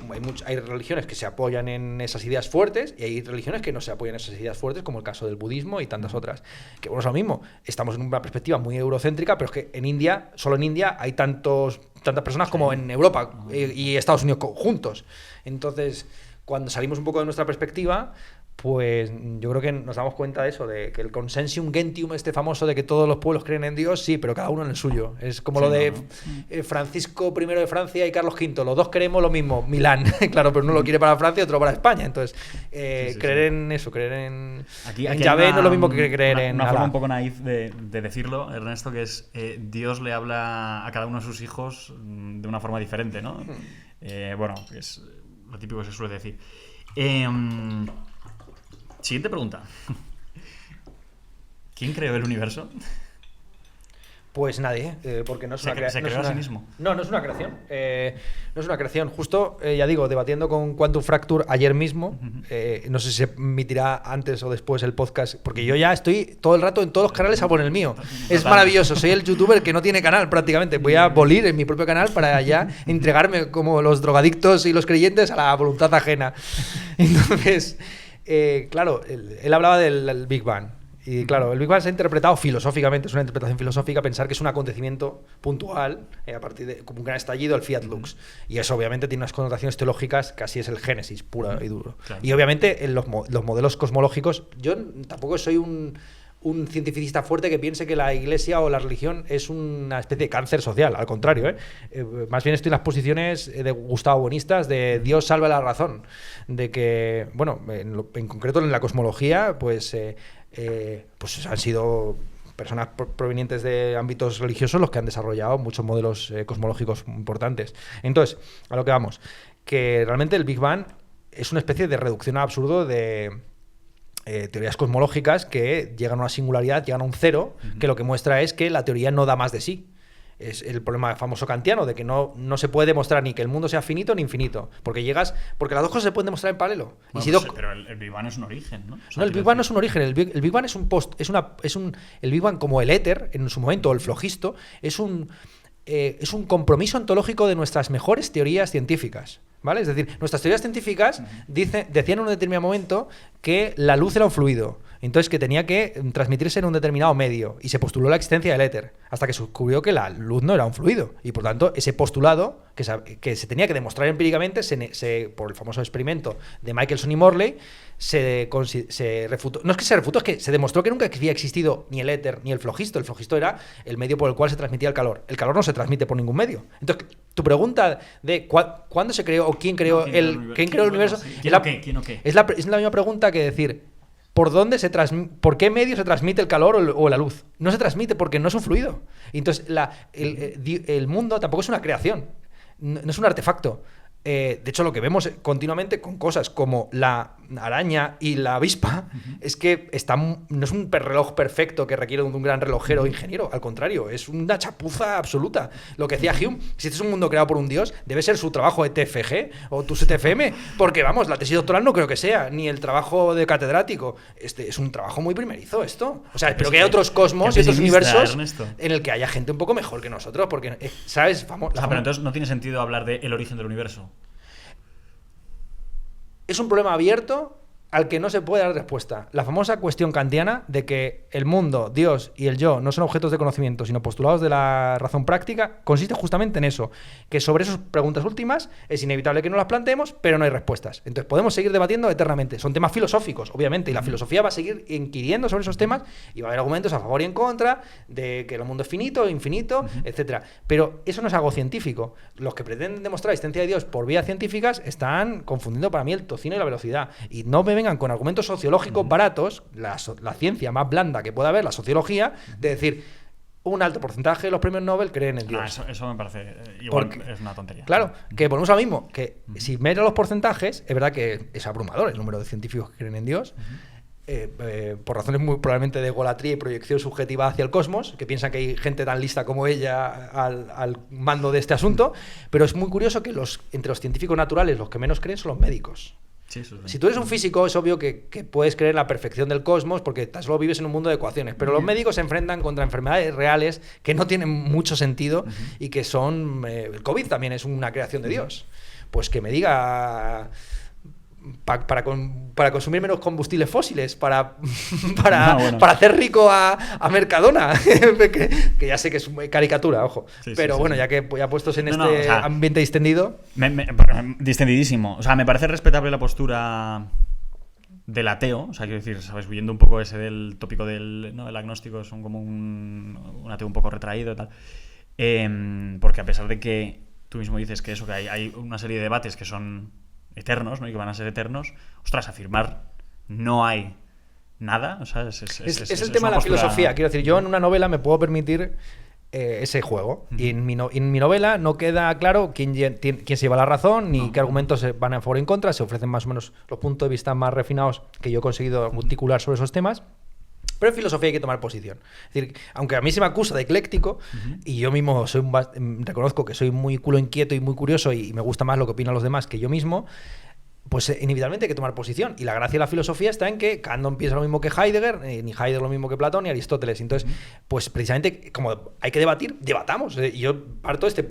hay religiones que se apoyan en esas ideas fuertes y hay religiones que no se apoyan en esas ideas fuertes, como el caso del budismo y tantas otras. Que bueno, es lo mismo, estamos en una perspectiva muy eurocéntrica, pero es que en India, solo en India, hay tantas personas como en Europa y Estados Unidos juntos. Entonces, cuando salimos un poco de nuestra perspectiva, pues yo creo que nos damos cuenta de eso, de que el consensus gentium famoso de que todos los pueblos creen en Dios, sí, pero cada uno en el suyo. Es como lo de Francisco I de Francia y Carlos V, los dos queremos lo mismo, Milán, claro, pero uno lo quiere para Francia y otro para España. Entonces, creer en eso, creer en Yahvé no es lo mismo que creer en una Alá. forma un poco naif de decirlo, Ernesto, que es Dios le habla a cada uno de sus hijos de una forma diferente, ¿no? Bueno, es lo típico que se suele decir. Siguiente pregunta. ¿Quién creó el universo? Pues nadie, porque no es una creación. ¿Se creó a sí mismo? No, no es una creación. No es una creación. Justo, ya digo, debatiendo con Quantum Fracture ayer mismo, no sé si se emitirá antes o después el podcast, porque yo ya estoy todo el rato en todos los canales a poner el mío. Es maravilloso, soy el youtuber que no tiene canal prácticamente. Voy a abolir en mi propio canal para ya entregarme como los drogadictos y los creyentes a la voluntad ajena. Entonces, claro, él hablaba del Big Bang. Y claro, el Big Bang se ha interpretado filosóficamente, es una interpretación filosófica pensar que es un acontecimiento puntual, a partir de como un gran estallido, el Fiat Lux. Y eso obviamente tiene unas connotaciones teológicas que así es el Génesis, puro y duro. Claro. Y obviamente en los modelos cosmológicos, yo tampoco soy un cientificista fuerte que piense que la iglesia o la religión es una especie de cáncer social, al contrario, más bien estoy en las posiciones de Gustavo Buenistas de Dios salva la razón, de que, bueno, en concreto en la cosmología, pues han sido personas provenientes de ámbitos religiosos los que han desarrollado muchos modelos cosmológicos importantes. Entonces, a lo que vamos, que realmente el Big Bang es una especie de reducción a absurdo de teorías cosmológicas que llegan a una singularidad, llegan a un cero, que lo que muestra es que la teoría no da más de sí. Es el problema famoso kantiano de que no se puede demostrar ni que el mundo sea finito ni infinito. Porque las dos cosas se pueden demostrar en paralelo. Bueno, pero el Big Bang es un origen, ¿no? No, el Big Bang no es un origen. El Big Bang es el Big Bang, como el éter en su momento, o el flogisto, es un compromiso ontológico de nuestras mejores teorías científicas. ¿Vale? Es decir, nuestras teorías científicas decían en un determinado momento que la luz era un fluido, entonces que tenía que transmitirse en un determinado medio, y se postuló la existencia del éter, hasta que se descubrió que la luz no era un fluido, y por tanto ese postulado que se tenía que demostrar empíricamente por el famoso experimento de Michelson y Morley se refutó. No es que se refutó, es que se demostró que nunca había existido ni el éter ni el flogisto. El flogisto era el medio por el cual se transmitía el calor. El calor no se transmite por ningún medio. Entonces, tu pregunta de cuándo se creó o quién creó el universo, sí. ¿Quién o qué? Es la misma pregunta que decir ¿por qué medio se transmite el calor o la luz? No se transmite porque no es un fluido. Entonces, el mundo tampoco es una creación, no es un artefacto. De hecho, lo que vemos continuamente con cosas como la araña y la avispa es que no es un reloj perfecto que requiere de un gran relojero o ingeniero. Al contrario, es una chapuza absoluta. Lo que decía Hume, si este es un mundo creado por un dios, debe ser su trabajo de TFG o tu CTFM, porque vamos, la tesis doctoral no creo que sea, ni el trabajo de catedrático. Es un trabajo muy primerizo esto. O sea, espero que haya otros cosmos y otros universos, Ernesto, en el que haya gente un poco mejor que nosotros, porque, ¿sabes? Pero entonces no tiene sentido hablar de el origen del universo. Es un problema abierto al que no se puede dar respuesta. La famosa cuestión kantiana de que el mundo, Dios y el yo no son objetos de conocimiento, sino postulados de la razón práctica, consiste justamente en eso, que sobre esas preguntas últimas es inevitable que no las planteemos, pero no hay respuestas. Entonces podemos seguir debatiendo eternamente. Son temas filosóficos, obviamente, y la filosofía va a seguir inquiriendo sobre esos temas y va a haber argumentos a favor y en contra de que el mundo es finito, infinito, etcétera. Pero eso no es algo científico. Los que pretenden demostrar la existencia de Dios por vías científicas están confundiendo para mí el tocino y la velocidad. Y no me vengan con argumentos sociológicos baratos, la ciencia más blanda que pueda haber, la sociología, de decir, un alto porcentaje de los premios Nobel creen en Dios. Eso me parece igual, es una tontería. Claro, que volvemos a lo mismo, que si miras los porcentajes, es verdad que es abrumador el número de científicos que creen en Dios, por razones muy probablemente de egolatría y proyección subjetiva hacia el cosmos, que piensan que hay gente tan lista como ella al mando de este asunto, pero es muy curioso que entre los científicos naturales los que menos creen son los médicos. Sí, si tú eres un físico, es obvio que puedes creer en la perfección del cosmos porque solo vives en un mundo de ecuaciones, pero los médicos se enfrentan contra enfermedades reales que no tienen mucho sentido y que son... el COVID también es una creación de Dios. Pues que me diga... Para consumir menos combustibles fósiles, para hacer rico a Mercadona, que ya sé que es caricatura, ojo. Pero bueno, ya que ya puestos en ambiente distendido... Distendidísimo. O sea, me parece respetable la postura del ateo, o sea, quiero decir, sabes, huyendo un poco ese del tópico del agnóstico, son como un ateo un poco retraído y tal. Porque a pesar de que tú mismo dices que hay una serie de debates que son eternos, ¿no? Y que van a ser eternos, ostras, afirmar no hay nada, o sea, es el tema de la filosofía. Quiero decir, yo en una novela me puedo permitir ese juego, y en mi novela no queda claro quién se lleva la razón ni qué argumentos van a favor y en contra. Se ofrecen más o menos los puntos de vista más refinados que yo he conseguido articular sobre esos temas. Pero en filosofía hay que tomar posición. Es decir, aunque a mí se me acusa de ecléctico, y yo mismo reconozco que soy muy culo inquieto y muy curioso y me gusta más lo que opinan los demás que yo mismo, pues inevitablemente hay que tomar posición. Y la gracia de la filosofía está en que Kant no piensa lo mismo que Heidegger, ni Heidegger lo mismo que Platón, ni Aristóteles. Entonces, pues precisamente como hay que debatir, debatamos. Y yo parto de este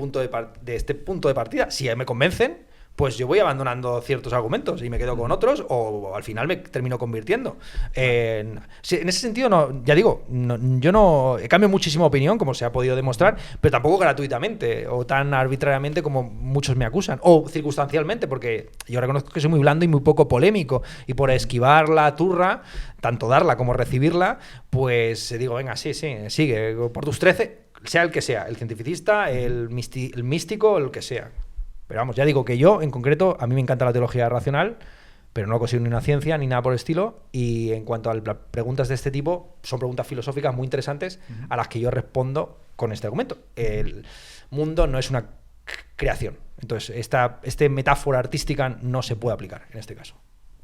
punto de partida. Si me convencen, pues yo voy abandonando ciertos argumentos y me quedo con otros, o al final me termino convirtiendo. En ese sentido, ya digo, yo no cambio muchísima opinión, como se ha podido demostrar, pero tampoco gratuitamente o tan arbitrariamente como muchos me acusan, o circunstancialmente, porque yo reconozco que soy muy blando y muy poco polémico, y por esquivar la turra, tanto darla como recibirla, pues digo, venga, sí, sigue, por tus 13, sea el que sea, el cientificista, el místico, el que sea. Pero vamos, ya digo que yo, en concreto, a mí me encanta la teología racional, pero no consigo ni una ciencia ni nada por el estilo. Y en cuanto a preguntas de este tipo, son preguntas filosóficas muy interesantes a las que yo respondo con este argumento. El mundo no es una creación. Entonces, esta metáfora artística no se puede aplicar en este caso.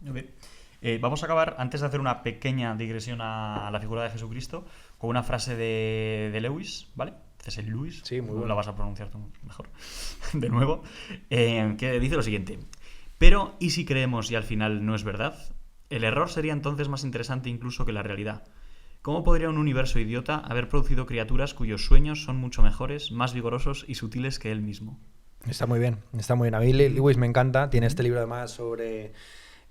Okay. Vamos a acabar, antes de hacer una pequeña digresión a la figura de Jesucristo, con una frase de Lewis, ¿vale? C.S. Lewis, Sí, muy bueno. la vas a pronunciar tú mejor, de nuevo, que dice lo siguiente: pero, ¿y si creemos y al final no es verdad? El error sería entonces más interesante incluso que la realidad. ¿Cómo podría un universo idiota haber producido criaturas cuyos sueños son mucho mejores, más vigorosos y sutiles que él mismo? Está muy bien, está muy bien. A mí Lewis me encanta. Tiene este libro además sobre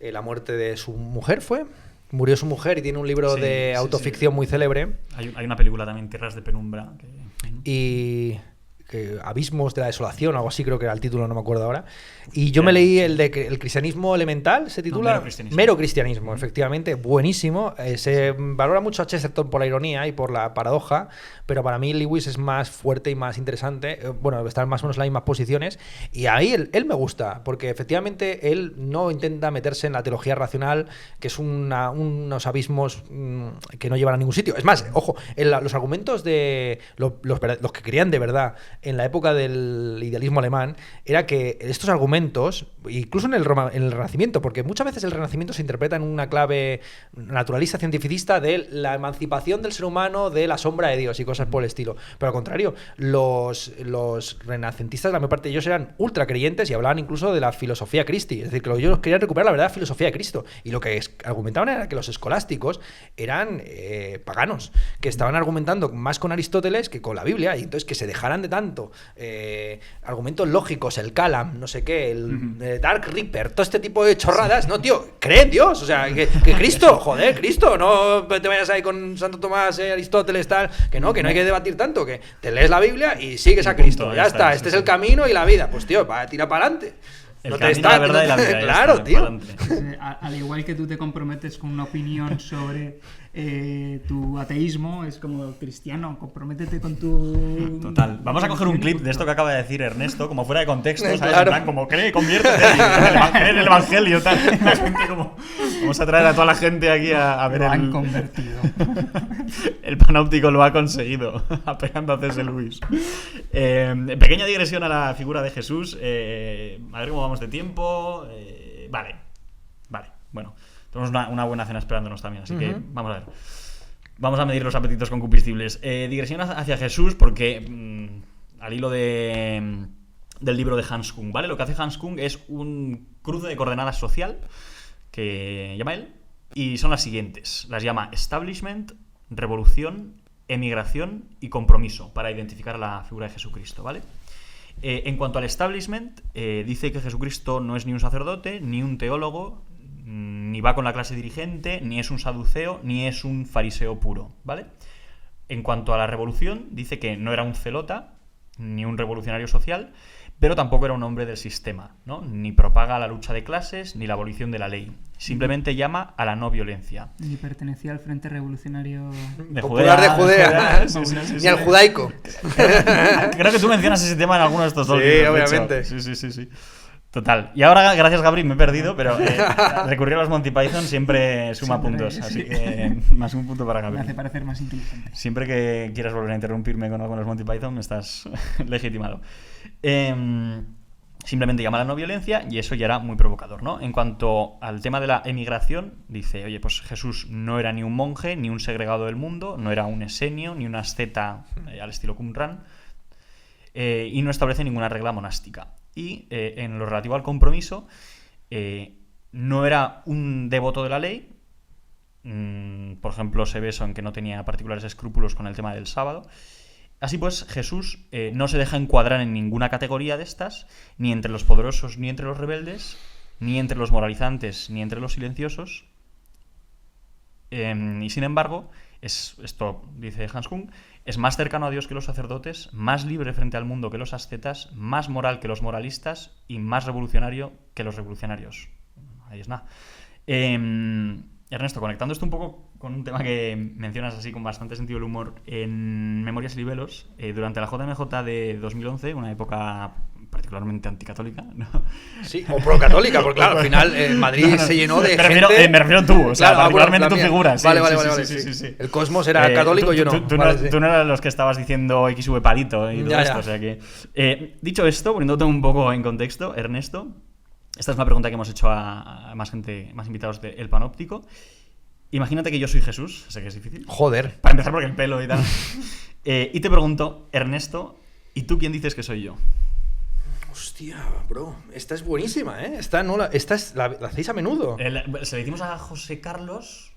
la muerte de su mujer, ¿fue? Murió su mujer y tiene un libro de autoficción muy célebre. Hay una película también, Tierras de Penumbra. Y Abismos de la Desolación, algo así creo que era el título, no me acuerdo ahora. Y yo me leí el de El cristianismo elemental, ¿se titula? Mero cristianismo. Mero cristianismo, efectivamente, buenísimo. Se valora mucho a Chesterton por la ironía y por la paradoja, pero para mí Lewis es más fuerte y más interesante. Bueno, están más o menos en las mismas posiciones. Y ahí él me gusta, porque efectivamente él no intenta meterse en la teología racional, que es unos abismos que no llevan a ningún sitio. Es más, ojo, los argumentos de los que querían de verdad en la época del idealismo alemán, era que estos argumentos, incluso en el Renacimiento, porque muchas veces el Renacimiento se interpreta en una clave naturalista, cientificista, de la emancipación del ser humano de la sombra de Dios y cosas por el estilo. Pero al contrario, los renacentistas, la mayor parte de ellos eran ultra creyentes y hablaban incluso de la filosofía Christi. Es decir, que ellos querían recuperar la verdadera filosofía de Cristo. Y lo que argumentaban era que los escolásticos eran paganos, que estaban argumentando más con Aristóteles que con la Biblia, y entonces que se dejaran de tanto argumentos lógicos, el Calam, no sé qué, el Dark Reaper, todo este tipo de chorradas. No, tío, cree en Dios, o sea, que Cristo, joder, Cristo, no te vayas ahí con Santo Tomás, Aristóteles, tal, que no hay que debatir tanto, que te lees la Biblia y sigues a Cristo, ya está, este es el camino y la vida, pues tío, tira para adelante. El camino, la verdad y la vida. Claro, tío. Al igual que tú te comprometes con una opinión sobre tu ateísmo, es como cristiano, comprométete con tu... Total. Vamos a coger un clip de esto que acaba de decir Ernesto, como fuera de contexto, ¿sabes? Claro. En plan, como cree, conviértete en el evangelio, tal. La gente como... Vamos a traer a toda la gente aquí a ver Lo han convertido. El panóptico lo ha conseguido, apegando a C.S. Lewis. Pequeña digresión a la figura de Jesús. A ver cómo vamos de tiempo. Vale. Bueno, tenemos una buena cena esperándonos también, así que vamos a ver. Vamos a medir los apetitos concupiscibles. Digresión hacia Jesús, porque al hilo del libro de Hans Kung, ¿vale? Lo que hace Hans Kung es un cruce de coordenadas social que llama él, y son las siguientes. Las llama establishment, revolución, emigración y compromiso, para identificar la figura de Jesucristo, ¿vale? En cuanto al establishment, dice que Jesucristo no es ni un sacerdote, ni un teólogo, ni va con la clase dirigente, ni es un saduceo, ni es un fariseo puro, ¿vale? En cuanto a la revolución, dice que no era un zelota, ni un revolucionario social, pero tampoco era un hombre del sistema, ¿no? Ni propaga la lucha de clases, ni la abolición de la ley. Simplemente llama a la no violencia. Ni pertenecía al Frente Revolucionario Popular de Judea. Sí, Ni al judaico. Creo que tú mencionas ese tema en alguno de estos dos libros. Sí, obviamente. Sí. Total. Y ahora, gracias Gabri, me he perdido, pero recurrir a los Monty Python siempre suma puntos. Así que más un punto para Gabri. me hace parecer más inteligente. Siempre que quieras volver a interrumpirme con algo de los Monty Python, estás legitimado. Simplemente llama a la no violencia, y eso ya era muy provocador, ¿no? En cuanto al tema de la emigración, dice, oye, pues Jesús no era ni un monje, ni un segregado del mundo, no era un esenio, ni un asceta al estilo Qumran, y no establece ninguna regla monástica. Y en lo relativo al compromiso, no era un devoto de la ley. Por ejemplo, se ve eso en que no tenía particulares escrúpulos con el tema del sábado. Así pues, Jesús no se deja encuadrar en ninguna categoría de estas, ni entre los poderosos, ni entre los rebeldes, ni entre los moralizantes, ni entre los silenciosos. Y sin embargo, esto dice Hans Kung, es más cercano a Dios que los sacerdotes, más libre frente al mundo que los ascetas, más moral que los moralistas y más revolucionario que los revolucionarios. Ahí es nada. Ernesto, conectando esto un poco con un tema que mencionas así con bastante sentido del humor en Memorias y Libelos, durante la JMJ de 2011, una época particularmente anticatólica, ¿no? Sí, o procatólica, porque claro, al final Madrid se llenó de gente... Me refiero tú, o sea, claro, particularmente bueno, tu figura. Sí, vale, sí. El Cosmos era católico, yo no. Tú no eras los que estabas diciendo XV palito y todo esto, o sea que... dicho esto, poniéndote un poco en contexto, Ernesto, esta es una pregunta que hemos hecho a más gente, más invitados de El Panóptico. Imagínate que yo soy Jesús, sé que es difícil. Joder. Para empezar porque el pelo y tal. Y te pregunto, Ernesto, ¿y tú quién dices que soy yo? Hostia, bro. Esta es buenísima, ¿eh? Esta la hacéis a menudo. Se la hicimos a José Carlos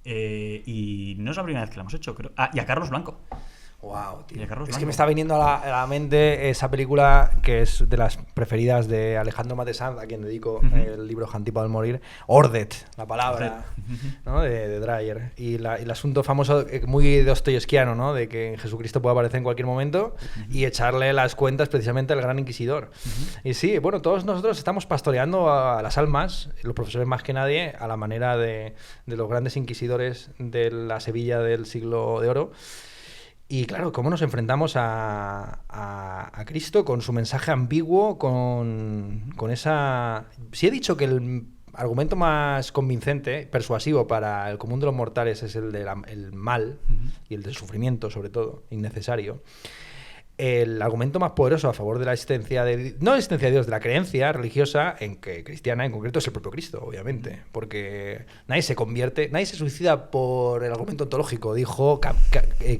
y no es la primera vez que la hemos hecho, creo. Y a Carlos Blanco. Wow, tío. Y a Carlos Es Blanco. que me está viniendo a la mente esa película que es de las preferidas de Alejandro Matesanz, a quien dedico el libro Jantipo al morir. Ordet, la palabra, ¿no? de Dreyer. Y el asunto famoso, muy dostoyevskiano, ¿no? De que Jesucristo puede aparecer en cualquier momento y echarle las cuentas precisamente al gran inquisidor. Y sí, bueno, todos nosotros estamos pastoreando a las almas, los profesores más que nadie, a la manera de los grandes inquisidores de la Sevilla del siglo de oro. Y claro, cómo nos enfrentamos a Cristo con su mensaje ambiguo, con esa... Si he dicho que el argumento más convincente, persuasivo para el común de los mortales es el del mal y el del sufrimiento, sobre todo, innecesario. El argumento más poderoso a favor de la existencia de... No la existencia de Dios, de la creencia religiosa, cristiana en concreto, es el propio Cristo, obviamente. Porque nadie se suicida por el argumento ontológico. Dijo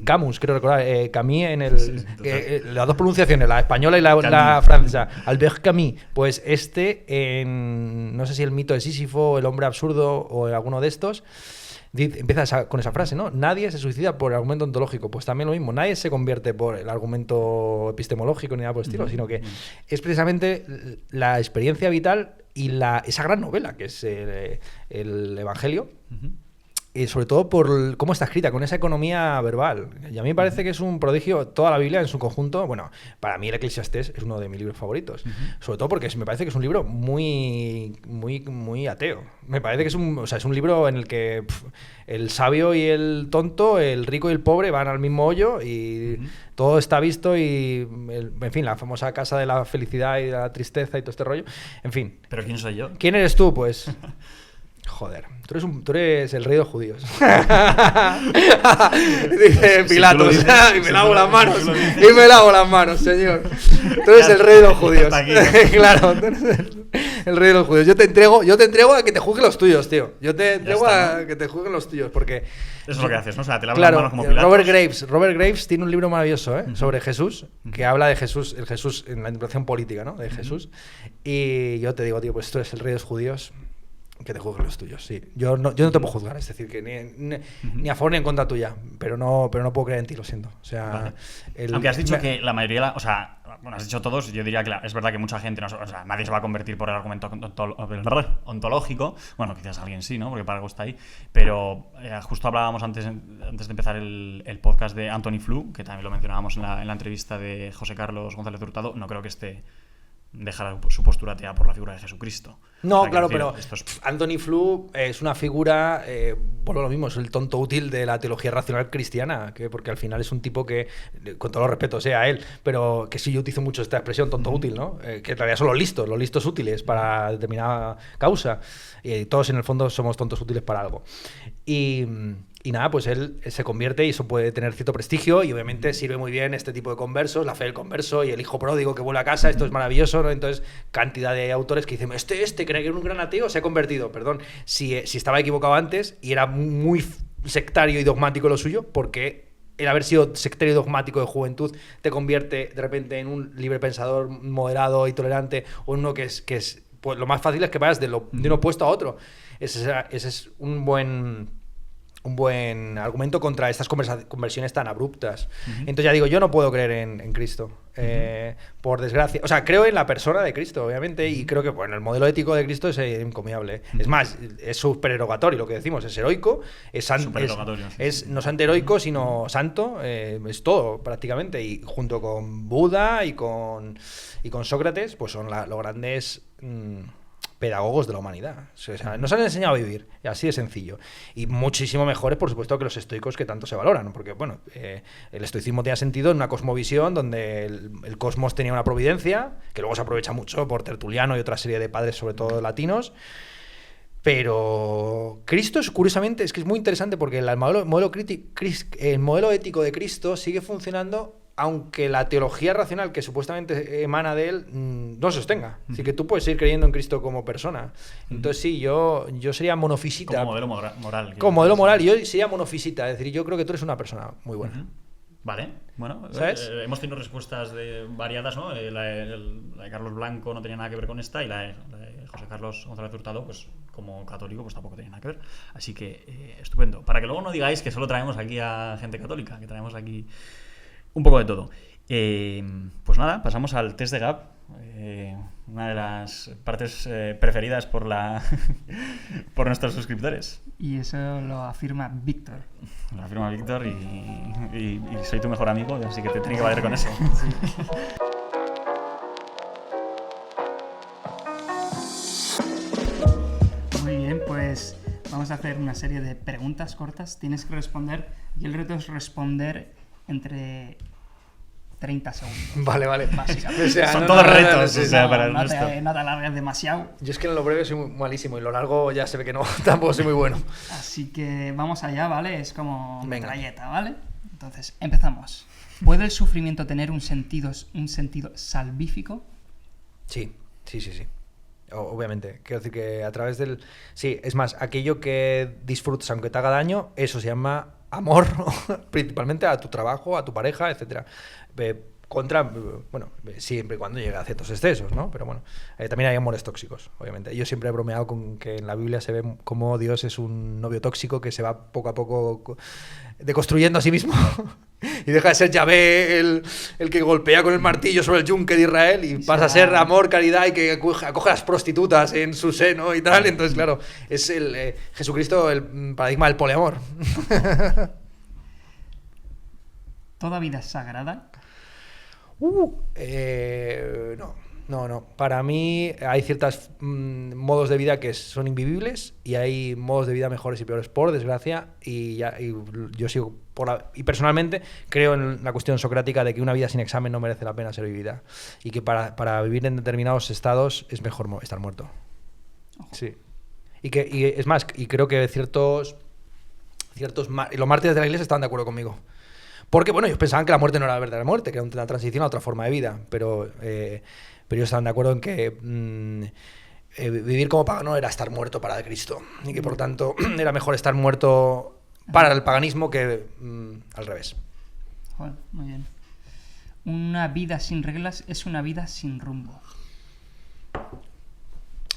Camus, quiero recordar, Camus en las dos pronunciaciones, la española y la francesa. Albert Camus. Pues no sé si el mito de Sísifo, el hombre absurdo o alguno de estos... Empieza con esa frase, ¿no? Nadie se suicida por el argumento ontológico. Pues también lo mismo. Nadie se convierte por el argumento epistemológico ni nada por el estilo, sino que es precisamente la experiencia vital y esa gran novela que es el Evangelio. Y sobre todo por cómo está escrita, con esa economía verbal. Y a mí me parece que es un prodigio toda la Biblia en su conjunto. Bueno, para mí el Eclesiastés es uno de mis libros favoritos. Sobre todo porque me parece que es un libro muy, muy, muy ateo. Me parece que es un libro en el que el sabio y el tonto, el rico y el pobre van al mismo hoyo y todo está visto y, en fin, la famosa casa de la felicidad y de la tristeza y todo este rollo. En fin. ¿Pero quién soy yo? ¿Quién eres tú? Pues... Joder, tú eres el rey de los judíos. Dice Pilatos. Y me lavo las manos. Y me lavo las manos, señor. Tú eres el rey de los judíos. Claro, tú eres el rey de los judíos. Yo te entrego a que te juzguen los tuyos, tío. Yo te entrego a que te juzguen los tuyos, porque... Eso es lo que haces, ¿no? O sea, te lavas las manos como Pilatos. Robert Graves tiene un libro maravilloso, sobre Jesús, que habla de Jesús, el Jesús en la interpretación política, ¿no? De Jesús. Y yo te digo, tío, pues tú eres el rey de los judíos. Que te juzguen los tuyos, sí. Yo no te puedo juzgar, es decir, que ni a favor ni en contra tuya, pero no puedo creer en ti, lo siento. O sea, vale. Aunque has dicho que la mayoría, bueno, has dicho todos, yo diría que es verdad que mucha gente, nadie se va a convertir por el argumento ontológico, bueno, quizás alguien sí, ¿no? Porque para algo está ahí, pero justo hablábamos antes de empezar el podcast de Anthony Flew, que también lo mencionábamos en la entrevista de José Carlos González de Hurtado, no creo que dejar su postura atea por la figura de Jesucristo. No, claro, pero Anthony Flew es una figura, por lo mismo, es el tonto útil de la teología racional cristiana, porque al final es un tipo que, con todo los respetos a él, pero que sí yo utilizo mucho esta expresión tonto útil, ¿no? Que en realidad son los listos útiles para determinada causa, y todos en el fondo somos tontos útiles para algo. Y nada, pues él se convierte y eso puede tener cierto prestigio y obviamente sirve muy bien este tipo de conversos, la fe del converso y el hijo pródigo que vuelve a casa, esto es maravilloso, ¿no? Entonces, cantidad de autores que dicen, este cree que era un gran ateo, se ha convertido, perdón, si estaba equivocado antes y era muy sectario y dogmático lo suyo, porque el haber sido sectario y dogmático de juventud te convierte de repente en un libre pensador moderado y tolerante o en uno que es pues lo más fácil es que vayas de un opuesto a otro. Ese es un buen argumento contra estas conversiones tan abruptas. Entonces ya digo, yo no puedo creer en Cristo, por desgracia. O sea, creo en la persona de Cristo, obviamente, y creo que bueno, el modelo ético de Cristo es encomiable. Es más, es supererogatorio, lo que decimos, es heroico, no es antiheroico, sino santo, es todo prácticamente, y junto con Buda y con Sócrates, pues son los grandes... pedagogos de la humanidad. O sea, nos han enseñado a vivir, así de sencillo. Y muchísimo mejores, por supuesto, que los estoicos que tanto se valoran, porque, bueno, el estoicismo tenía sentido en una cosmovisión donde el cosmos tenía una providencia, que luego se aprovecha mucho por Tertuliano y otra serie de padres, sobre todo latinos. Pero Cristo, curiosamente, es que es muy interesante porque el modelo ético de Cristo sigue funcionando aunque la teología racional que supuestamente emana de él no se sostenga. Así que tú puedes seguir creyendo en Cristo como persona. Entonces sí, yo sería monofisita. Como modelo moral. Como modelo moral, yo sería monofisita. Es decir, yo creo que tú eres una persona muy buena. Vale, bueno, ¿sabes? Hemos tenido respuestas variadas, ¿no? La de Carlos Blanco no tenía nada que ver con esta, y la de José Carlos González Hurtado, pues como católico, pues tampoco tenía nada que ver. Así que estupendo. Para que luego no digáis que solo traemos aquí a gente católica, que traemos aquí un poco de todo. Pues nada, pasamos al test de Gap. Una de las partes preferidas por por nuestros suscriptores. Y eso lo afirma Víctor. Lo afirma Víctor y soy tu mejor amigo, así que te tiene que valer con eso. Muy bien, pues vamos a hacer una serie de preguntas cortas. Tienes que responder, y el reto es responder entre 30 segundos. Vale. Básicamente. O sea, Son todos retos, o sea, para no esto. te alargues demasiado. Yo es que en lo breve soy muy malísimo y lo largo ya se ve que no, tampoco soy muy bueno. Así que vamos allá, ¿vale? Es como Venga. metralleta, ¿vale? Entonces, empezamos. ¿Puede el sufrimiento tener un sentido salvífico? Sí. Obviamente. Quiero decir que a través del... Sí, es más, aquello que disfrutas aunque te haga daño, eso se llama amor, principalmente a tu trabajo, a tu pareja, etcétera. Bueno, siempre y cuando llega a ciertos excesos, ¿no? Pero bueno, también hay amores tóxicos, obviamente. Yo siempre he bromeado con que en la Biblia se ve cómo Dios es un novio tóxico que se va poco a poco deconstruyendo a sí mismo y deja de ser Yahvé el que golpea con el martillo sobre el yunque de Israel y pasa a ser amor, caridad y que acoge a las prostitutas en su seno y tal. Entonces, claro, es Jesucristo el paradigma del poliamor. ¿Toda vida es sagrada? No. Para mí hay ciertos modos de vida que son invivibles y hay modos de vida mejores y peores, por desgracia. Y yo sigo y personalmente creo en la cuestión socrática de que una vida sin examen no merece la pena ser vivida y que para vivir en determinados estados es mejor estar muerto. Sí. Y es más, y creo que ciertos los mártires de la Iglesia estaban de acuerdo conmigo. Porque, bueno, ellos pensaban que la muerte no era la verdadera muerte, que era una transición a otra forma de vida, pero ellos estaban de acuerdo en que vivir como pagano era estar muerto para Cristo, y que por tanto era mejor estar muerto para el paganismo que al revés. Joder, muy bien. Una vida sin reglas es una vida sin rumbo.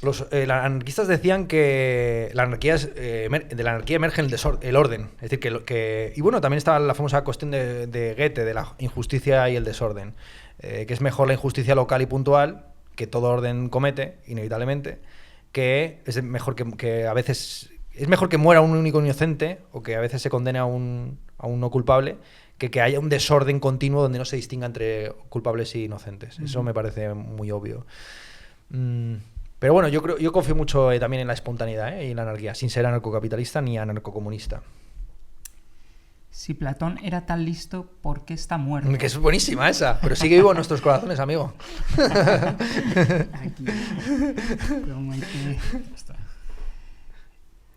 Los anarquistas decían que de la anarquía emerge el orden. Es decir, y bueno, también estaba la famosa cuestión de Goethe, de la injusticia y el desorden. Que es mejor la injusticia local y puntual, que todo orden comete, inevitablemente, que es mejor que a veces... Es mejor que muera un único inocente, o que a veces se condene a un no culpable, que haya un desorden continuo donde no se distinga entre culpables e inocentes. Eso me parece muy obvio. Pero bueno, yo confío mucho también en la espontaneidad y en la anarquía, sin ser anarcocapitalista ni anarcocomunista. Si Platón era tan listo, ¿por qué está muerto? Que es buenísima esa, pero sigue vivo en nuestros corazones, amigo. Aquí.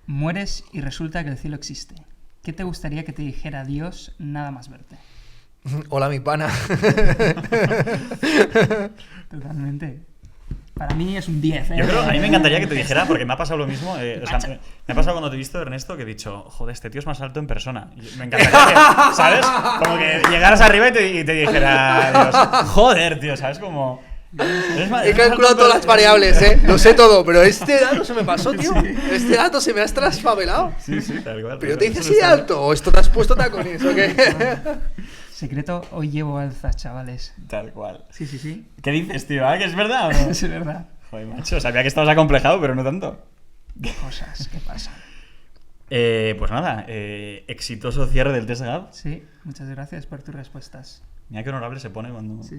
Mueres y resulta que el cielo existe. ¿Qué te gustaría que te dijera Dios nada más verte? Hola, mi pana. Totalmente. Para mí es un 10. Yo creo, a mí me encantaría que te dijera, porque me ha pasado lo mismo. O sea, me ha pasado cuando te he visto, Ernesto, que he dicho, joder, este tío es más alto en persona. Y me encantaría que, ¿sabes? Como que llegaras arriba y te dijera, Dios, joder, tío, ¿sabes? Como... He calculado todas las variables, lo sé todo, pero este dato se me pasó, tío. Este dato se me has trasfabelado. Sí, tal cual. ¿Pero te dices así de alto o esto te has puesto tacones o qué? Secreto, hoy llevo alzas, chavales. Tal cual. Sí. ¿Qué dices, tío? ¿Que es verdad o no? Es verdad. Joder, macho, sabía que estabas acomplejado, pero no tanto. Cosas que pasan. Pues nada, exitoso cierre del test de Gap. Sí, muchas gracias por tus respuestas. Mira qué honorable se pone cuando... Sí.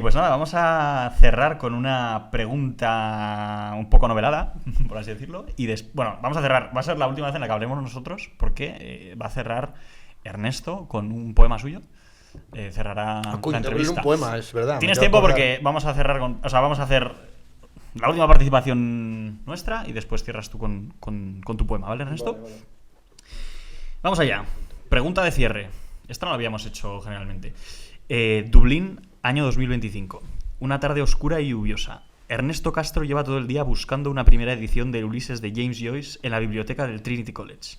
Pues nada, vamos a cerrar con una pregunta un poco novelada, por así decirlo. Bueno, vamos a cerrar. Va a ser la última vez en la que hablemos nosotros, porque va a cerrar Ernesto con un poema suyo. Cerrará la entrevista. Un poema, es verdad. Tienes tiempo porque vamos a cerrar vamos a hacer la última participación nuestra y después cierras tú con tu poema, ¿vale, Ernesto? Vale. Vamos allá. Pregunta de cierre. Esta no la habíamos hecho generalmente. Dublín, año 2025. Una tarde oscura y lluviosa. Ernesto Castro lleva todo el día buscando una primera edición de Ulises de James Joyce en la biblioteca del Trinity College.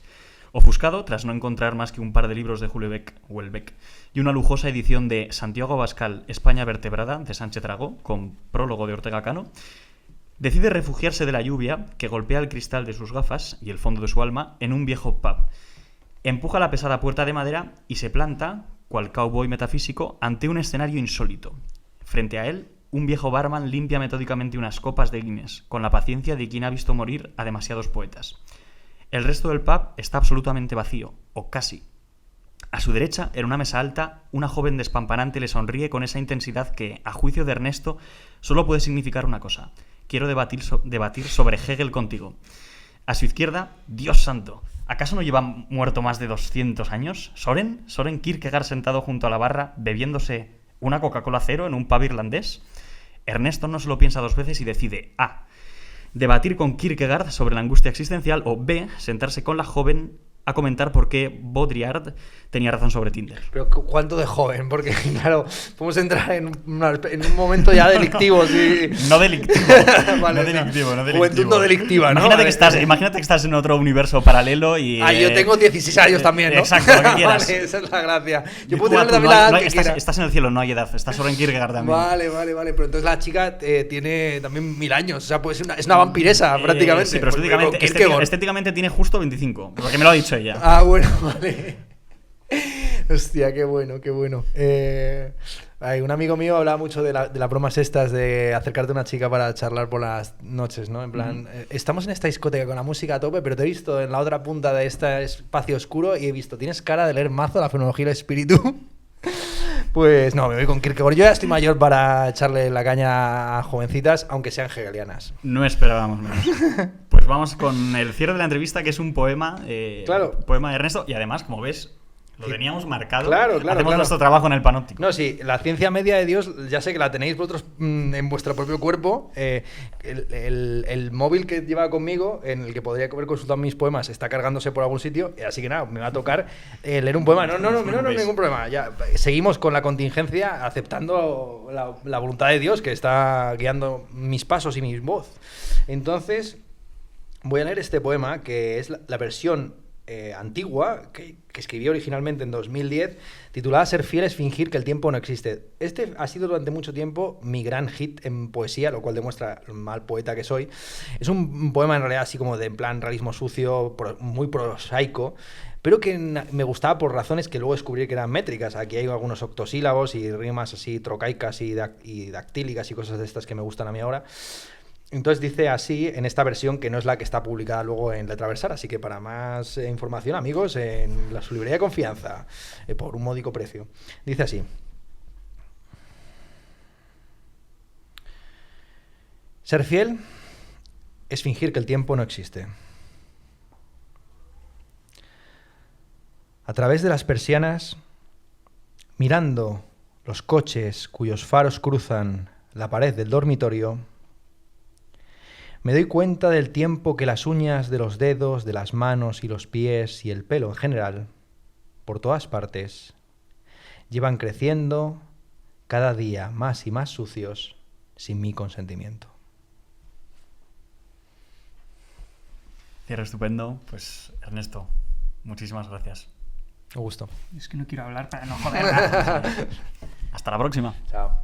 Ofuscado, tras no encontrar más que un par de libros de Houellebecq y una lujosa edición de Santiago Abascal, España vertebrada, de Sánchez Dragó, con prólogo de Ortega Cano, decide refugiarse de la lluvia que golpea el cristal de sus gafas y el fondo de su alma en un viejo pub. Empuja la pesada puerta de madera y se planta, cual cowboy metafísico, ante un escenario insólito. Frente a él, un viejo barman limpia metódicamente unas copas de Guinness, con la paciencia de quien ha visto morir a demasiados poetas. El resto del pub está absolutamente vacío, o casi. A su derecha, en una mesa alta, una joven despampanante le sonríe con esa intensidad que, a juicio de Ernesto, solo puede significar una cosa: quiero debatir sobre Hegel contigo. A su izquierda, Dios santo, ¿acaso no lleva muerto más de 200 años? ¿Soren Kierkegaard sentado junto a la barra, bebiéndose una Coca-Cola cero en un pub irlandés? Ernesto no se lo piensa dos veces y decide A. Debatir con Kierkegaard sobre la angustia existencial, o B. Sentarse con la joven a comentar por qué Baudrillard tenía razón sobre Tinder. Pero ¿cuánto de joven? Porque, claro, podemos entrar en un momento ya delictivo. ¿Sí? No delictivo. Vale, no delictivo. Juventud no delictiva, ¿no? Imagínate que estás en otro universo paralelo y... yo tengo 16 años también, ¿no? Exacto, lo que quieras. Vale, esa es la gracia. Yo puedo tener también la edad que quiera. Estás en el cielo, no hay edad. Estás solo en Kierkegaard también. Vale. Pero entonces la chica tiene también 1000 años. O sea, pues es una vampiresa, prácticamente. Sí, pero estéticamente tiene justo 25. Porque me lo ha dicho ella. Ah, bueno, vale. Hostia, qué bueno. Un amigo mío hablaba mucho de las bromas estas de acercarte a una chica para charlar por las noches, ¿no? En plan, estamos en esta discoteca con la música a tope, pero te he visto en la otra punta de este espacio oscuro y he visto, tienes cara de leer mazo la fenomenología del espíritu. Pues no, me voy con Kierkegaard. Yo ya estoy mayor para echarle la caña a jovencitas, aunque sean hegelianas. No esperábamos menos. Pues vamos con el cierre de la entrevista, que es un poema, claro. Poema de Ernesto, y además, como ves, lo teníamos marcado. Claro. Hacemos nuestro trabajo en el panóptico. No, sí, la ciencia media de Dios, ya sé que la tenéis vosotros en vuestro propio cuerpo. El móvil que lleva conmigo, en el que podría haber consultado mis poemas, está cargándose por algún sitio, así que nada, me va a tocar leer un poema. No, ningún problema. Ya, seguimos con la contingencia, aceptando la voluntad de Dios que está guiando mis pasos y mi voz. Entonces, voy a leer este poema, que es la versión antigua, que escribí originalmente en 2010, titulada Ser fiel es fingir que el tiempo no existe. Este ha sido durante mucho tiempo mi gran hit en poesía, lo cual demuestra el mal poeta que soy. Es un poema en realidad así como de en plan realismo sucio, muy prosaico, pero que me gustaba por razones que luego descubrí que eran métricas. Aquí hay algunos octosílabos y rimas así trocaicas y dactílicas y cosas de estas que me gustan a mí ahora. Entonces dice así en esta versión, que no es la que está publicada luego en Letra Versal, así que para más información, amigos, en su librería de confianza, por un módico precio. Dice así: ser fiel es fingir que el tiempo no existe. A través de las persianas, mirando los coches cuyos faros cruzan la pared del dormitorio, me doy cuenta del tiempo que las uñas de los dedos, de las manos y los pies y el pelo en general, por todas partes, llevan creciendo cada día más y más sucios sin mi consentimiento. Cierre estupendo. Pues Ernesto, muchísimas gracias. Un gusto. Es que no quiero hablar para no joder. Hasta la próxima. Chao.